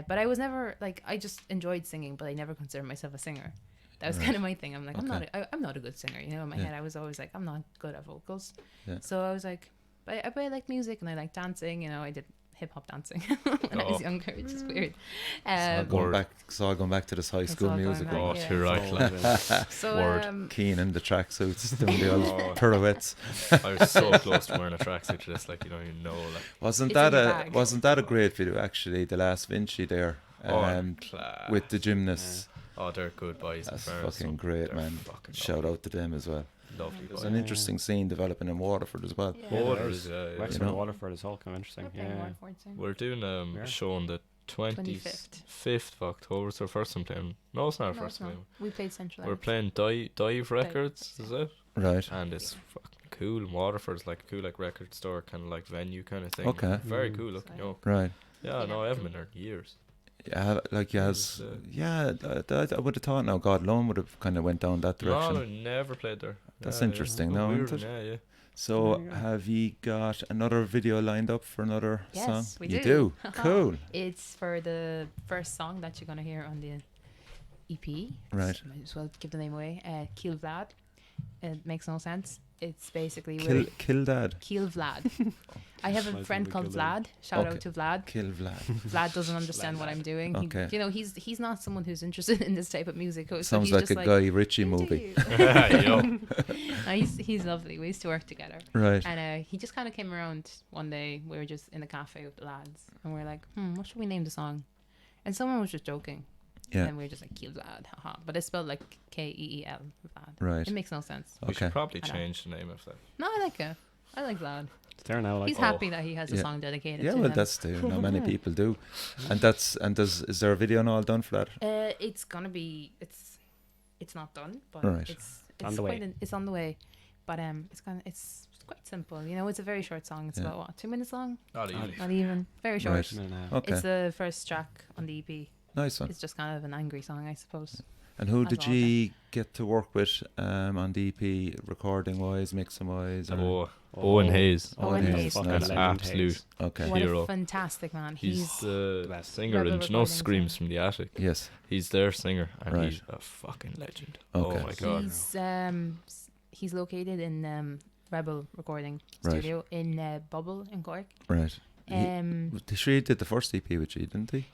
But I was never like, I just enjoyed singing, but I never considered myself a singer. That was Right. kind of my thing. I'm like, Okay. I'm not a good singer. You know, in my Yeah. head, I was always like, I'm not good at vocals. Yeah. So I was like, but I like music and I like dancing. You know, I did hip hop dancing when I was Oh. younger, which is weird. So Word. all going back to this high It's school all going music. back, Oh, yeah. too right. like. So Word. Keen in the tracksuits, doing the old Oh. pirouettes. I was so close to wearing a tracksuit to this, like, you don't even know. Like, Wasn't It's in that your a bag. wasn't that a great video actually? The last Vinci there, class. with the gymnasts. Oh, they're good boys. in That's fairness, fucking so great, they're man. fucking Shout out to them as well. lovely There's boys. an interesting scene developing in Waterford as well. Yeah. Oh, there there's, is. yeah. Wexford You know. and Waterford is all kind of interesting. We're playing Yeah. Waterford soon. We're doing Yeah. a show on the 25th of October. It's our first time playing. No, it's not our No, first it's not. time. We played Central. We're Art. playing Dive Records, is it? Right. And it's fucking cool. Waterford's like a cool, like, record store, kind of like venue kind of thing. Okay. Very Mm. cool looking. So- Right. Yeah, Yeah. no, I haven't been there in years. Yeah, like yes, It was, yeah. I would have thought now God Lone would have kind of went down that No, I direction. never played there. That's Yeah, interesting, yeah. no, Weird, isn't it? Yeah, yeah. So, There you go. have you got another video lined up for another Yes, song? we You do. Cool. It's for the first song that you're gonna hear on the EP. Right. So might as well give the name away. Kill Vlad. It makes no sense. It's basically Kill Dad. Kill Vlad. I have Might a as friend well be called Kill Dad. Vlad. Shout Okay. out to Vlad. Kill Vlad. Vlad doesn't understand what I'm doing. Okay. You know, he's not someone who's interested in this type of music. So Sounds he's like just a Guy Ritchie "Into movie. you." Yo. No, he's lovely. We used to work together. Right. And he just kind of came around one day. We were just in the cafe with the lads, and we are like, what should we name the song? And someone was just joking. Yeah. And we were just like, Kill Vlad, haha. But it's spelled like Keel, Vlad. Right. It makes no sense. We Okay. should probably I know. change the name of that. No, I like it. I like Vlad. It's there now. Like, He's happy that he has a Yeah. song dedicated Yeah, to well, him. that's not many people do. And is there a video and all done for that? It's gonna be. It's not done, but Right. it's On the way. it's on the way. But it's quite simple. You know, it's a very short song. It's Yeah. about what, 2 minutes long? Not even. Not even. Very short. Right. no, no. Okay. It's the first track on the EP. Nice one. It's just kind of an angry song, I suppose. And who That's did you get to work with on the EP, recording wise, mixing wise? Oh, Owen Hayes. Owen Hayes. fucking Nice. legend Absolute. Hayes. Okay. What Hero. a fantastic man. He's He's the best. singer Rebel in you know recordings, Screams yeah. from the Attic. Yes. He's their singer, and Right. he's a fucking legend. Okay. Oh my god. he's located in Rebel Recording Right. Studio in Bubble in Cork. Right. He did the first EP with you, didn't he?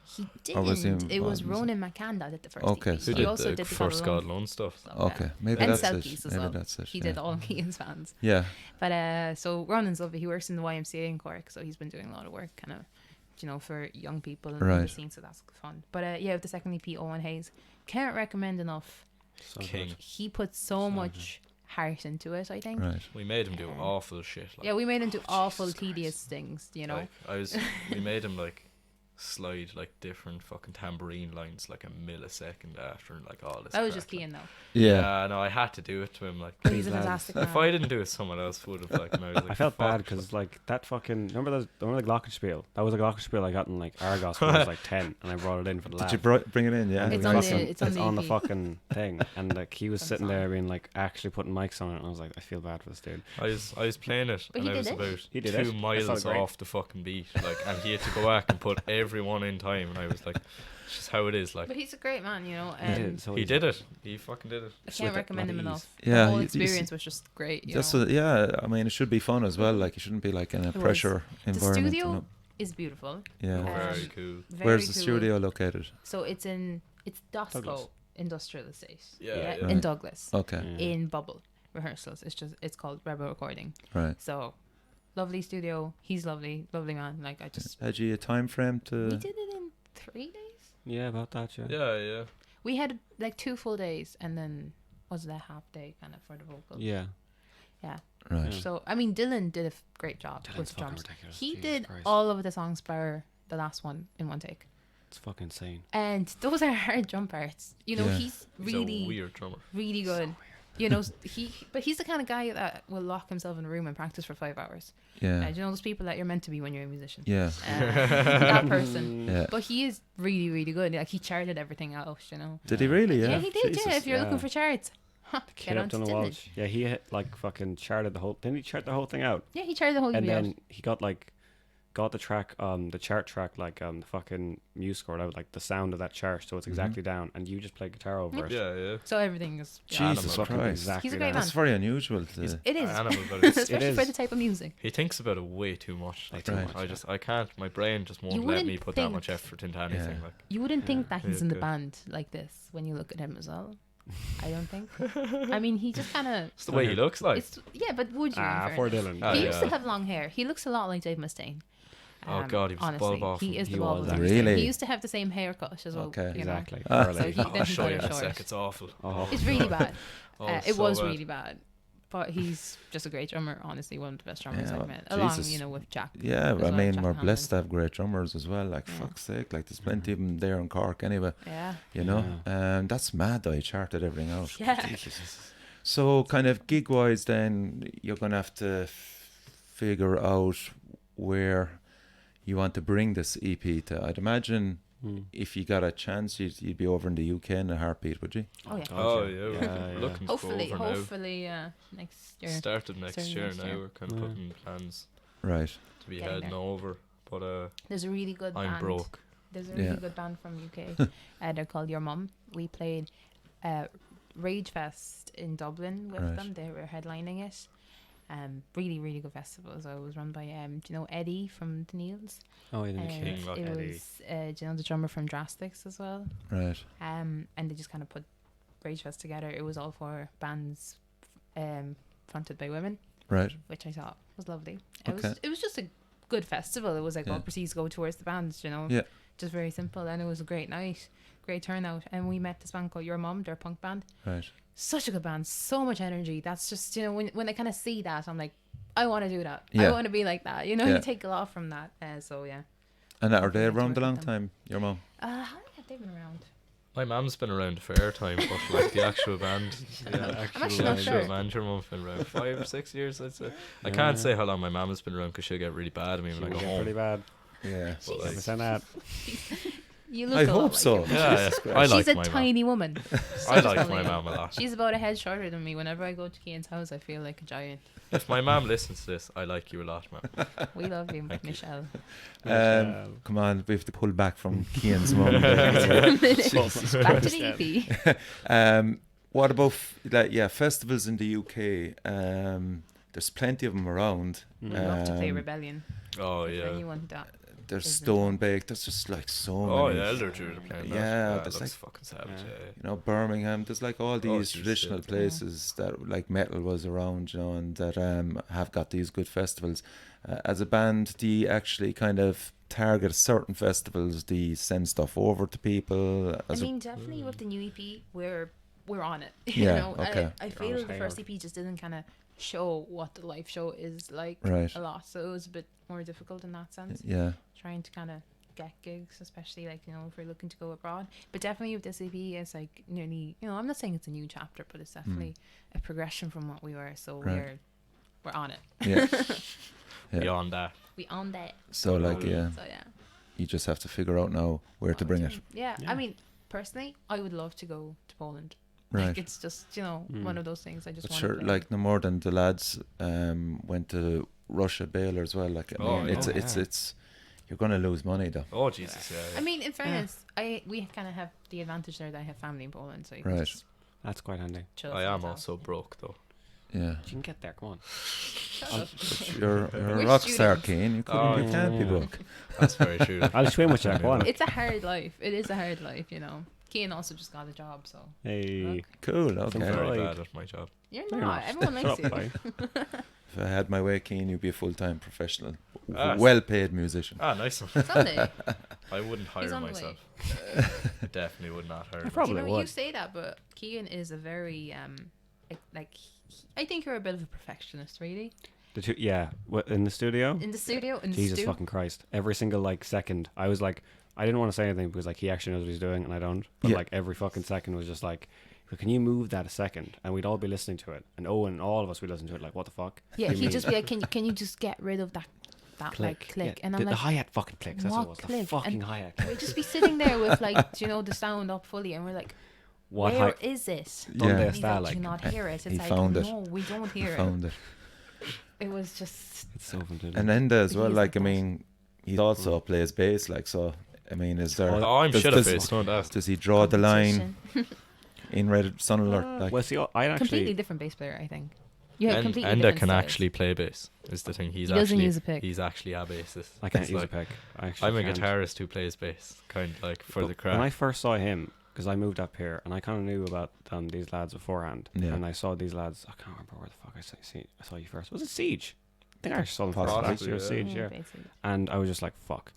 He Or was he didn't. It was involved? Ronan McCann that did the first Okay, EP. so Who He did also the did first God God Alone stuff? So, Okay, maybe And that's Selkies it. as Maybe well. that's it. He yeah. did all Keane's bands. Yeah. But so Ronan's lovely. He works in the YMCA in Cork, so he's been doing a lot of work, kind of, for young people in the Right. scene. So that's fun. But yeah, with the second EP, Owen Hayes, can't recommend enough. So King. good. He put so much heart into it. I think. Right. We made him do awful shit. Like, Yeah, we made him do awful, Jesus tedious things. You know. Like, we made him like slide like different fucking tambourine lines like a millisecond after and like all this. That was crap, just Cian though. Yeah. No, I had to do it to him. Like, But he's a lads. fantastic if man. I didn't do it, someone else would have. Like, and I was like, I felt bad fuck. because like that fucking remember the glockenspiel? That was a glockenspiel I got in like Argos when I was like 10, and I brought it in for the lab. Did you bring it in? Yeah. And It's we on fucking- the- it's on the the EP. fucking thing, and like he was It's on sitting the there song. being like actually putting mics on it, and I was like, I feel bad for this dude. I was playing it, But and he I was did it. about He did 2 it. That miles sounded great. off the fucking beat, like, and he had to go back and put everyone in time, and I was like, it's just how it is, like. But he's a great man, you know. He did, so He easy. did it. He fucking did it. I Just can't with a recommend lot him of enough. Yeah, The whole you experience was just great. You That's know. yeah. I mean, it should be fun as well. Like, it shouldn't be like in a It was. pressure The environment. studio you know? is beautiful. Yeah. Very Um, cool. Very Where's the cool. studio located? So it's Dosco Douglas. Industrial Estate. Yeah, yeah. In Right. Douglas. Okay. Yeah. In Bubble Rehearsals. It's called Rebel Recording. Right. So lovely studio. He's lovely man. Like I just Had you a time frame we to? did it in 3 days. Yeah, about that. Yeah. Yeah. We had like 2 full days and then was it a half day kind of for the vocals. Yeah. Right. Yeah. So I mean Dylan did a great job Dylan's with fucking drums. ridiculous. He Jesus did Christ. all of the songs bar the last one in one take. It's fucking insane. And those are hard drum parts. You know, Yeah. he's He's a really weird drummer. really good. You know, but he's the kind of guy that will lock himself in a room and practice for 5 hours. Yeah. You know those people that you're meant to be when you're a musician. Yeah. That person. Yeah. But he is really, really good. Like he charted everything out, you know. Did he really? Yeah, Yeah. he did. Jesus, Yeah, if you're looking yeah. for charts, get Kid on up to on the Dylan. Walsh. Yeah, he hit, like fucking charted the whole. Didn't he chart the whole thing out? Yeah, he charted the whole And EP out. then he got the track, the chart track, the fucking music scored out, like the sound of that chart, so it's exactly down, and you just play guitar over it. Yeah. So everything is. Jesus Animal. Fucking Christ. exactly He's a great down. man. That's very unusual. To, It is, Animal, but it's, especially for is. the type of music. he thinks about it way too much. Like, Too Right. much, I can't. My brain just won't You let me wouldn't put that think- much effort into anything. Yeah. Like, You wouldn't think Yeah. that he's He's in the good. band like this when you look at him as well. I don't think. I mean, he just kind of. it's the way he looks like. Yeah, but would you? in Poor fairness? Dylan. Ah, He yeah. used to have long hair. He looks a lot like Dave Mustaine. Oh, God, he was honestly, bulb he off is him. the He bulb was of actually. Really? He used to have the same haircut as well. Okay. you know. Exactly. Ah. So he, then I'll he show got you it in a short. sec. It's awful. Oh, It's really bad. Oh, It so was bad. really bad. But he's just a great drummer. Honestly, one of the best drummers Yeah, I've well, met. Along, Jesus. you know, with Jack. yeah. as I well, mean, Jack we're Hanlon. blessed to have great drummers as well. Like, Yeah. fuck's sake. Like, there's plenty of them there in Cork anyway. Yeah. You know? That's mad though. He charted everything out. Yeah. So, kind of gig wise, then you're going to have to figure out where you want to bring this EP to. I'd imagine if you got a chance, you'd be over in the UK in a heartbeat, would you? Oh yeah. Oh yeah. yeah, we're Yeah, looking to Hopefully, go over now. hopefully next year. Started next Starting year next now. year. We're kind of Yeah. putting plans Right. to be Getting heading there. over, but There's a really good I'm band. broke. There's a really Yeah. good band from UK. They're called Your Mum. We played Rage Fest in Dublin with Right. them. They were headlining it. Really, really good festival. So it was run by do you know Eddie from the Neils? Oh, yeah, the King like it Eddie. was do you know the drummer from Drastics as well? Right. And they just kind of put Rage Fest together. It was all for bands fronted by women, Right. which I thought was lovely. Okay. It was just a good festival. It was like Yeah. all proceeds go towards the bands, you know. Yeah. Just very simple, and it was a great night, great turnout. And we met this band called Your Mum, their punk band. Right. Such a good band, so much energy. That's just, you know, when I kind of see that, I'm like, I want to do that. Yeah. I want to be like that. You know, Yeah. you take a lot from that. So yeah. And are they Hopefully to around work a long with them. time, your mum? How long have they been around? My mum's been around for airtime, but like the actual band, I'm actually the not actual sure. band, your mum's been around 5 or 6 years, I'd say. I can't say how long my mum has been around because she'll get really bad at me She when I will go get pretty home. bad. Yeah. But, like, Never said that. You look I a lot hope like so. your mum. Yeah, Jesus I Christ. like She's a my mum. tiny woman. I like Totally. my mum a lot. She's about a head shorter than me. Whenever I go to Cian's house, I feel like a giant. If my mum listens to this, I like you a lot, mum. We love you, Thank you. Michelle. Come on, we have to pull back from Cian's mum. Back to the EP. What about festivals in the UK? There's plenty of them around. I'd love to play Um, Rebellion. Oh For yeah. anyone that There's isn't- Stone Baked. There's just like so Oh many. yeah, Elder Druid are playing that. Yeah, that there's looks like- fucking savage. Yeah. Yeah. You know, Birmingham. There's like all these geez, traditional yeah. places that like metal was around, you know, and that have got these good festivals. As a band, do you actually kind of target certain festivals? Do you send stuff over to people? I mean, definitely with the new EP, we're on it. You Yeah, know, okay. I feel the first EP just didn't kind of show what the live show is like Right. a lot, so it was a bit more difficult in that sense. Yeah. Trying to kind of get gigs, especially like, you know, if we're looking to go abroad. But definitely with this EP, it's like nearly, you know, I'm not saying it's a new chapter, but it's definitely a progression from what we were. So Right. we're on it. Yeah. Yeah. Beyond that, We on that. So like, yeah, So yeah. you just have to figure out now where to bring it. Yeah. Yeah. I mean, personally, I would love to go to Poland. Right. Like, it's just, you know, one of those things I just But want sure, to like no more than the lads went to Russia Baylor as well. Like I Oh, mean, yeah. it's you're gonna lose money though. oh Jesus, yeah. I mean, in fairness, we kind of have the advantage there that I have family in Poland, so you can Right. just That's quite handy. chill. I for am yourself. also broke though. Yeah. You can get there. Come on. Shut up. You're a We're rock star, students. Kane. You Oh, can't be yeah. broke. That's very true. I'll swim with you. Go on. It's a hard life. It is a hard life, you know. Cian also just got a job, so Hey. Cool. I'm Okay. very Right. bad at my job. you're You're not. Everyone likes Shut you. up, boy. If I had my way, Kane, you'd be a full-time professional, Ah, well-paid musician. Ah, nice one. Someday. I wouldn't He's hire on the way. myself. I definitely would not hire I myself. probably You know, you would. say that, but Cian is a very I think you're a bit of a perfectionist, really. In the studio. In the studio, in the Jesus studio. fucking Christ! Every single like second, I was like, I didn't want to say anything because like he actually knows what he's doing and I don't. But Yeah. like every fucking second was just like, can you move that a second? And we'd all be listening to it, and Owen, all of us, would listen to it. Like, what the fuck? Yeah, You he'd mean- just be like, "Can you just get rid of that like click?" Yeah, And I'm the like, hi hat fucking clicks. That's what it what was. The click? fucking And hi hat. we'd just be sitting there with like, you know, the sound up fully, and we're like, What "Where hi? is it?" Yeah. Donde And he's está? like, Like, "Do you not hear it?" It's He like, found it. no, we don't He hear it. found it. It was just it's so fantastic. And Enda as He well. is Like I like that. mean, he also plays bass. Like so. I mean, is there? Oh, I'm does- shit at does- bass. Don't ask. Does he draw the line competition. in Red Sun Alert? Like, well, see, I Completely actually different bass player, I think. Yeah, And completely Enda different can styles. actually play bass. Is the thing. He doesn't use a pick. He's actually a bassist. I can't It's use like, a pick. I actually I'm a can't. guitarist who plays bass, kind of like for the But when I crack. first saw him, because I moved up here and I kind of knew about these lads beforehand, Yeah. and I saw these lads. I can't remember where the fuck I saw you first. Was it Siege? I think I saw them Possibly. first. Or Siege, yeah. basically. And I was just like, fuck.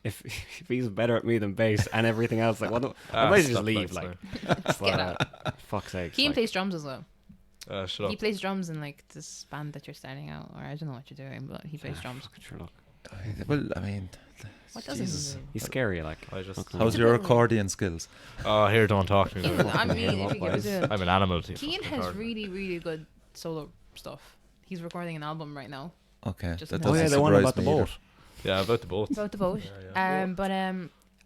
If he's better at me than bass and everything else, like, what? I might just stop leave. that, Like, Just get out. fuck's sake. Cian plays drums as well. Shut up. He plays drums in like this band that you're starting out, or I don't know what you're doing, but he plays drums. Sherlock. well, I mean, What doesn't Jesus. he do? He's scary. Like, I just. Okay. How's He's a your bit- accordion skills? Oh, here, don't talk to me. If- about I it. mean, if you give it to him. I'm an animal. to you Cian fucking has retard. really, really good solo stuff. He's recording an album right now Okay, Just that know. doesn't Oh, yeah, the one surprise about the me either. boat. Yeah, about the boat. about the boat. Yeah, yeah. But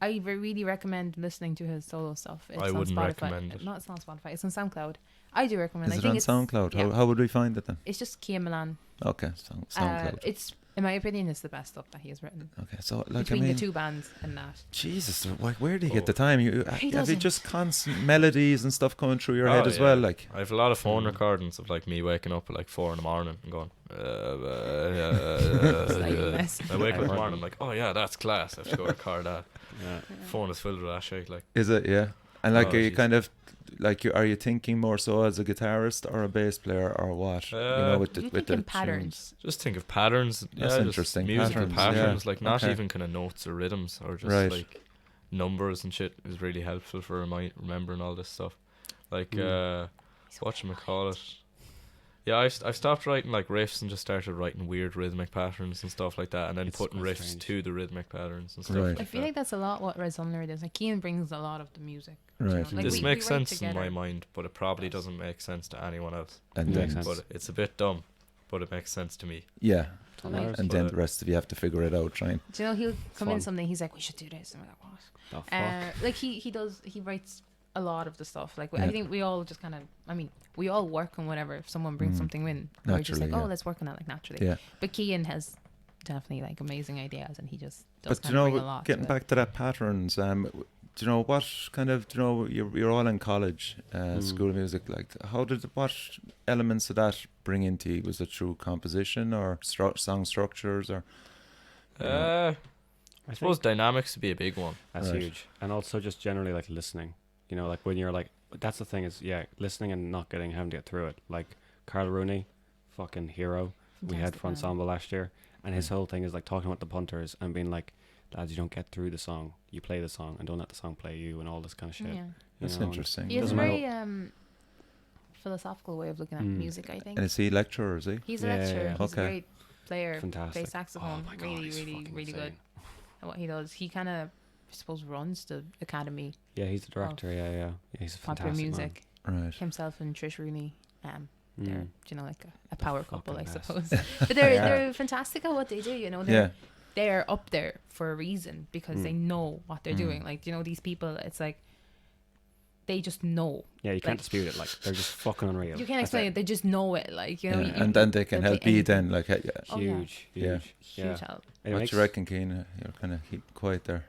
I really recommend listening to his solo stuff. It's I on wouldn't Spotify. recommend it. No, it's not on Spotify. It's on SoundCloud. I do recommend. Is I it think on it's SoundCloud? Yeah. How would we find it then? It's just Cian Milan. Okay, SoundCloud. It's, in my opinion, it's the best stuff that he has written. Okay, so like Between I mean, the two bands and that. Jesus, where do you get Oh. the time? You He have you doesn't. just constant melodies and stuff coming through your Oh, head as yeah. well, like. I have a lot of phone Mm. recordings of like me waking up at like 4 a.m. and going. Slightly less. I wake I've up in the heard morning, them. I'm like, oh yeah, that's class. I have to go record that. Yeah. Phone is filled with that shit. Like, Is it? Yeah. And like, Oh, are you jeez. kind of like, are you thinking more so as a guitarist or a bass player or what? You know, with the You with think in the patterns. just think of patterns. That's just interesting. Musical Patterns, patterns, yeah. like not Okay. even kind of notes or rhythms or just Right. like numbers and shit is really helpful for remembering all this stuff. Like, Mm. whatchamacallit. Yeah, I've stopped writing like riffs and just started writing weird rhythmic patterns and stuff like that, and then It's putting quite riffs strange. to the rhythmic patterns and stuff Right. like I feel that. like that's a lot what Red Sunler does. Like Cian brings a lot of the music. you know, Right. like This we makes write sense in my together. mind, but it probably Yes. doesn't make sense to anyone else. And Yeah, then, makes sense. But it's a bit dumb, but it makes sense to me. yeah, Don't Like- matter. and then the rest of you have to figure it out. Trying. Do you know he'll come in Fun. something? He's like, we should do this, and we're like, what? Oh, fuck. Like he writes a lot of the stuff. Like Yeah. I think we all just kind of. I mean, we all work on whatever. If someone brings Mm. something in, we're just like, Naturally, oh, yeah. let's work on that like naturally. Yeah. But Cian has definitely like amazing ideas, and he just does But kind of bring a you know, lot. getting to it. back to that patterns, do you know what kind of, do you know, you're all in college, school of music, like what elements of that bring into you? Was it through composition or song structures or? You know. I suppose dynamics would be a big one. That's Right. huge. And also just generally like listening. You know, like when you're like, that's the thing is, yeah, listening and not having to get through it. Like Carl Rooney, fucking hero. We had Fantastic for man. ensemble last year. And his Mm. whole thing is like talking about the punters and being like, lads, you don't get through the song. You play the song and don't let the song play you and all this kind of shit. Yeah. you That's know, and interesting. He has a Doesn't matter very philosophical way of looking at Mm. music. I think And is he lecturer? Is he? he's a Yeah, lecturer. yeah. He's Okay. a great player. Fantastic. Plays saxophone. Oh my God, really, he's really, fucking really good insane. at what he does. He kind of, I suppose, runs the academy. Yeah, he's the director. Yeah. He's a Popular fantastic music. Right. Himself and Trish Rooney. Man. They're, Mm. you know, like a power couple, I fucking best. suppose. But they're Yeah. they're fantastic at what they do. You know, Yeah. they're up there for a reason because they Mm. know what they're Mm. doing. Like, you know, these people, it's like they just know. Yeah, you can't Like- dispute it. Like they're just fucking unreal. You can't That's explain it. They just know it. Like, you know, Yeah, and then they can they'll help play you anything. then, like, yeah. Oh, yeah. Huge, Yeah. huge. Huge Yeah. help. It What makes- you reckon, Keane? You're kind of keep quiet there.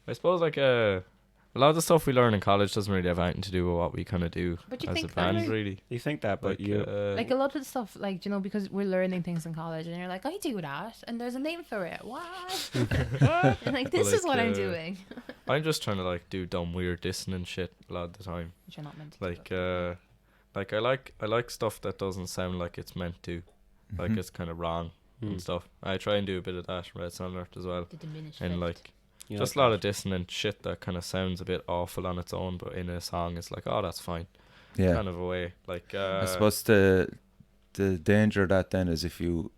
I suppose like a lot of the stuff we learn in college doesn't really have anything to do with what we kind of do But you as a think that, band, like- really. You think that, but Like, you. Like a lot of the stuff, like, you know, because we're learning things in college, and you're like, I do that, and there's a name for it. What? And like, this is Like, what I'm doing. I'm just trying to like do dumb, weird, dissonant shit a lot of the time. Which you're not meant to Like, do. I like stuff that doesn't sound like it's meant to, like Mhm. it's kind of wrong Mm. and stuff. I try and do a bit of that in Red Sunlight as well, The diminished and lift. like You just a like lot that. of dissonant shit that kind of sounds a bit awful on its own, but in a song it's like, oh, that's fine, Yeah. kind of a way. Like, I suppose the danger of that then is if you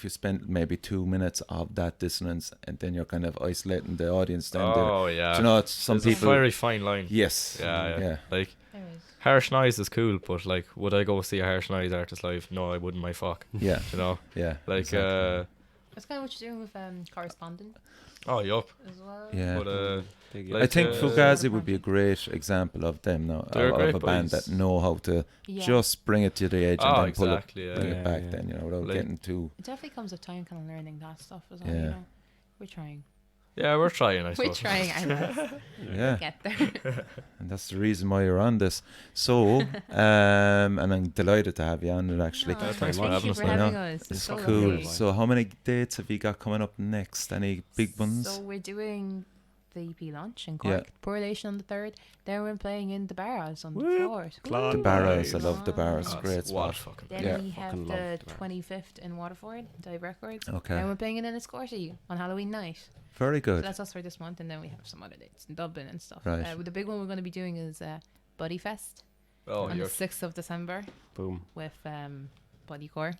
spend maybe 2 minutes of that dissonance and then you're kind of isolating the audience. Then oh yeah, do you know, it's some there's people. a very fine line. Yes. Yeah. Like There is. harsh noise is cool, but like, would I go see a harsh noise artist live? No, I wouldn't. My fuck, Yeah. you know. Yeah. Like, exactly. That's kind of what you're doing with Correspondent Oh, yup. as well. Yeah. But Big like, I think uh, Fugazi would be a great example of them now, They're of great a band boys. that know how to Yeah. just bring it to the edge and oh, then pull it, exactly. bring Yeah. it Yeah, back. yeah. Then without Like- getting too. It definitely comes with time, kind of learning that stuff as well. Yeah. You know? We're trying. Yeah, we're trying. I We're suppose. trying our best Yeah. to get there. And that's the reason why you're on this. So, and I'm delighted to have you on it actually. No, Thanks thank for having you us, for man. having No, us. It's It's so cool. lovely. So, how many dates have you got coming up next? Any big ones? So we're doing the EP launch in Yeah. Cork, Correlation on the 3rd. Then we're playing in the Barras on the Whoop. 4th. Clon The Barras, I boys. love the Barras. Oh, Great it's what spot. fucking. Then Yeah. we have Fucking the love the Barras. 25th in Waterford, Dive Records. Okay. And we're playing in Enniscorthy on Halloween night. Very So good. that's us for this month. And then we have some other dates in Dublin and stuff. Right. The big one we're going to be doing is Buddy Fest Oh, on the you're 6th of December Boom. with Buddy Core.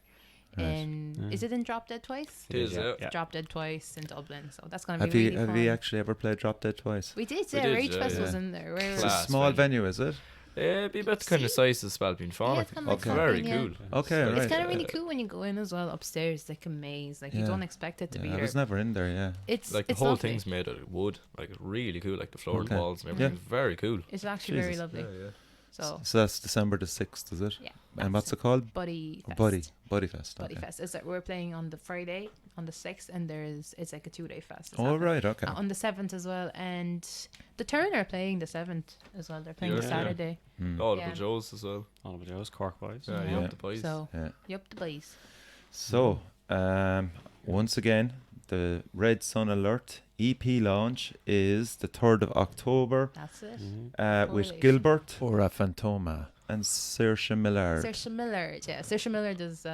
Right. In, is it in Drop Dead Twice? It is, yeah. Yeah. Drop Dead Twice in Dublin. So that's going to Have be you really have fun. you actually ever played Drop Dead twice? We did, We yeah. did, Rage yeah, Fest was yeah. in there. It's a Class small venue. venue, is it? It'd be about the kind of size of Spalpeen Fauna. it's kinda like Okay. Very Spalpeen, yeah. cool. Okay, So right. It's kind of really cool when you go in as well upstairs, like a maze. Like you Yeah. don't expect it to be I there. was never in there. Yeah. It's Like the it's whole lovely. thing's made out of wood. Like it's really cool. Like the floor Okay. and walls and Yeah. everything's very cool. It's actually very Jesus. lovely. yeah. So So that's December the 6th, is it? yeah. And what's it called? Buddy Fest. Buddy Fest. Buddy Okay. Fest. Is that we're playing on the Friday on the 6th, and it's like a 2-day fest. It's Oh, happening. right. Okay. On the 7th as well, and the Turn are playing the 7th as well. They're playing the Yeah. Saturday. Mm. Audible Yeah. Joe's as well. Oliver Joe's, Cork Boys. Yeah, Yeah. you up the boys. So Yeah. yup, the boys. So, once again, the Red Sun Alert EP launch is the 3rd of October That's it. with Correlation. Gilbert or Fantoma and Saoirse Millard. Saoirse Millard, yeah. Saoirse Millard does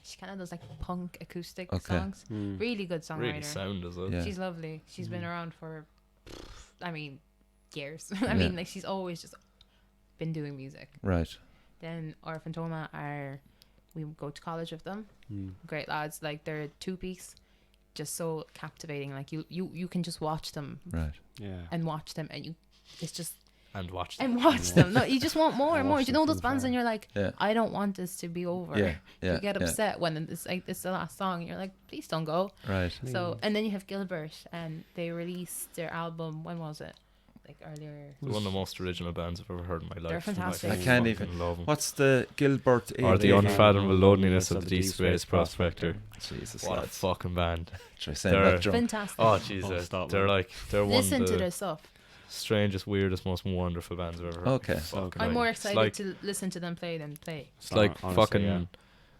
she kind of does like punk acoustic Okay. songs. Really good songwriter. Really sound as well. Yeah. She's lovely. She's been around for, I mean, years. I Yeah. mean, like she's always just been doing music. Right. Then our Fantoma we go to college with them. Great lads. Like they're two-piece, just so captivating. Like you can just watch them Right. Yeah. and watch them, and it's just And watch them. and watch them. No, you just want more and And more. watch You them know those from bands, far. and you're like, Yeah. I don't want this to be over. Yeah. Yeah. You get yeah. upset when it's like it's the last song, and you're like, please don't go. Right. So and then you have Gilbert, and they released their album. When was it? Like earlier. One of the most original bands I've ever heard in my life. They're fantastic. I can't fucking even- love 'em. What's the Gilbert? Or the EP? unfathomable loneliness of the deep space prospector. Jesus, What a lads. fucking band. Try saying They're- that drunk. Fantastic. Oh Oh, Jesus, stop, they're man. they're one Listen of to the their stuff. strangest, weirdest, most wonderful bands I've ever heard. Okay. Fucking I'm right. more It's excited like, to listen to them play than play. It's like Honestly, fucking yeah.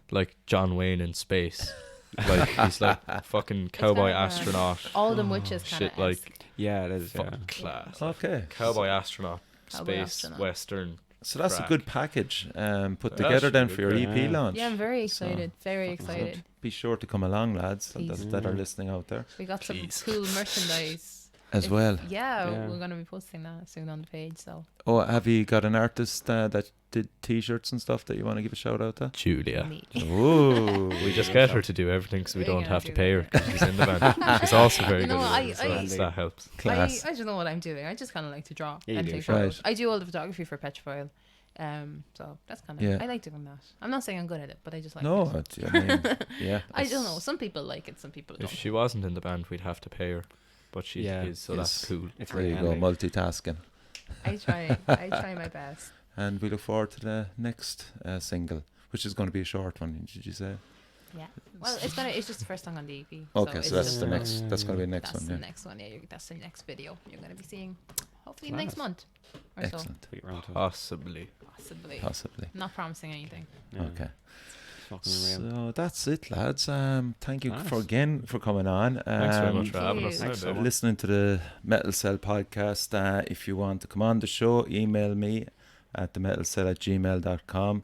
like John Wayne in space. Like he's like fucking cowboy kind of, astronaut. All the witches kind Shit of like Yeah, it is. Yeah. fucking class. Okay. Cowboy astronaut, Cowboy space, astronaut. western. So that's Crack. a good package put That together should then be for your good. EP Yeah. launch. Yeah, I'm very So, excited. Very fucking excited. Be sure to come along, lads, Please. that are listening out there We got some Jeez. cool merchandise. as If- well. Yeah, Yeah. we're gonna be posting that soon on the page. So Oh, have you got an artist that did T-shirts and stuff that you want to give a shout out to? Julia. me. Oh, We just get her to do everything because we We're don't gonna have do to pay her that. 'cause she's in the band. She's also very You know good what, at it, so I- that helps. class. I don't know what I'm doing. I just kind of like to draw Yeah, you and do, take sure. photos. I do all the photography for Petrofoil. So that's kind of Yeah. I like doing that. I'm not saying I'm good at it, but I just like No, it. I mean, yeah. I don't know. it's- Some people like it, some people If don't. she wasn't in the band, we'd have to pay her. But she Yeah. is, so that's Yes. cool. It's There really you go, handy. multitasking. I try my best. And we look forward to the next single, which is going to be a short one. Did you say? Yeah. Well, it's just the first song on the EP. Okay, it's so that's just the the next. first- That's going to be the next That's one. the Yeah. next one. Yeah, that's the next video you're going to be seeing. Hopefully Class. next month or so. Excellent. Sweet round two. Possibly. Possibly. Possibly. Not promising anything. Yeah. Okay. Fucking unreal. So that's it, lads. Thank you Nice. for coming on. Thanks very much Thank for having us. you. Thanks so Now, much. Listening to the Metal Cell podcast. If you want to come on the show, email me at themetalcell@gmail.com.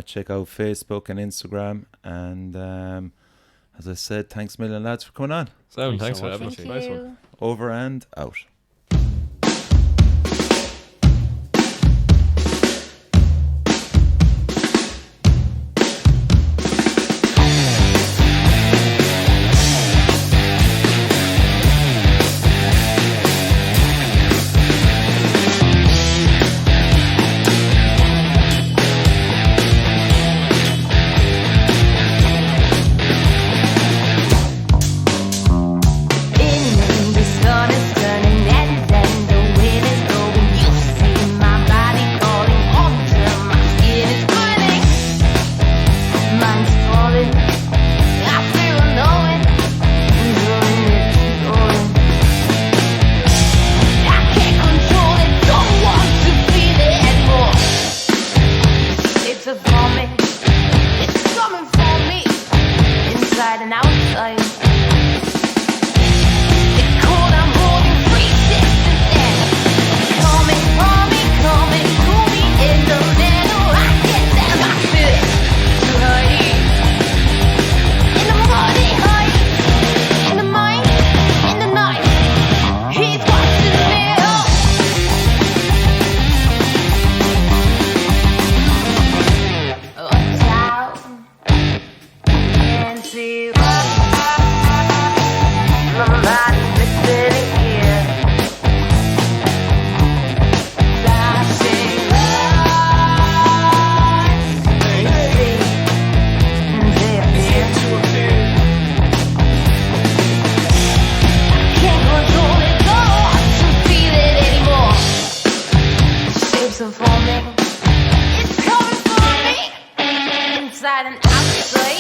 Check out Facebook and Instagram. And as I said, thanks a million, lads, for coming on. Simon, Thanks thanks so for much. having us. Thank Nice one. you. Over and out. In the sun is turning inside and outside.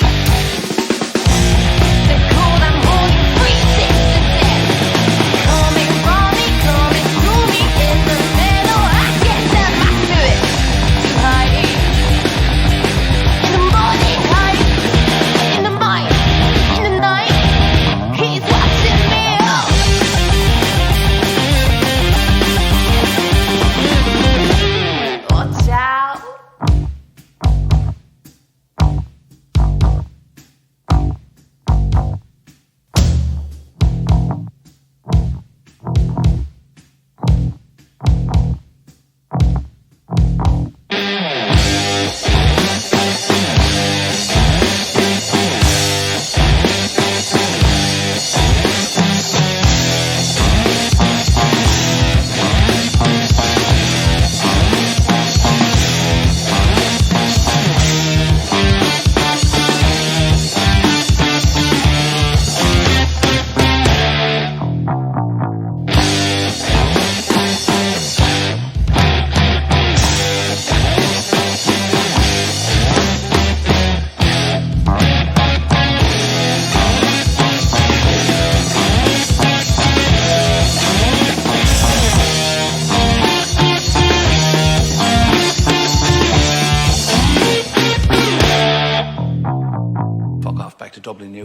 The cold I'm holding freezes to death. Coming from me, coming through me in the middle. I can't stand back to it. Hiding in the morning, hiding in the mind, in the night. He's watching me up. Watch out. Fuck off, back to Dublin, you.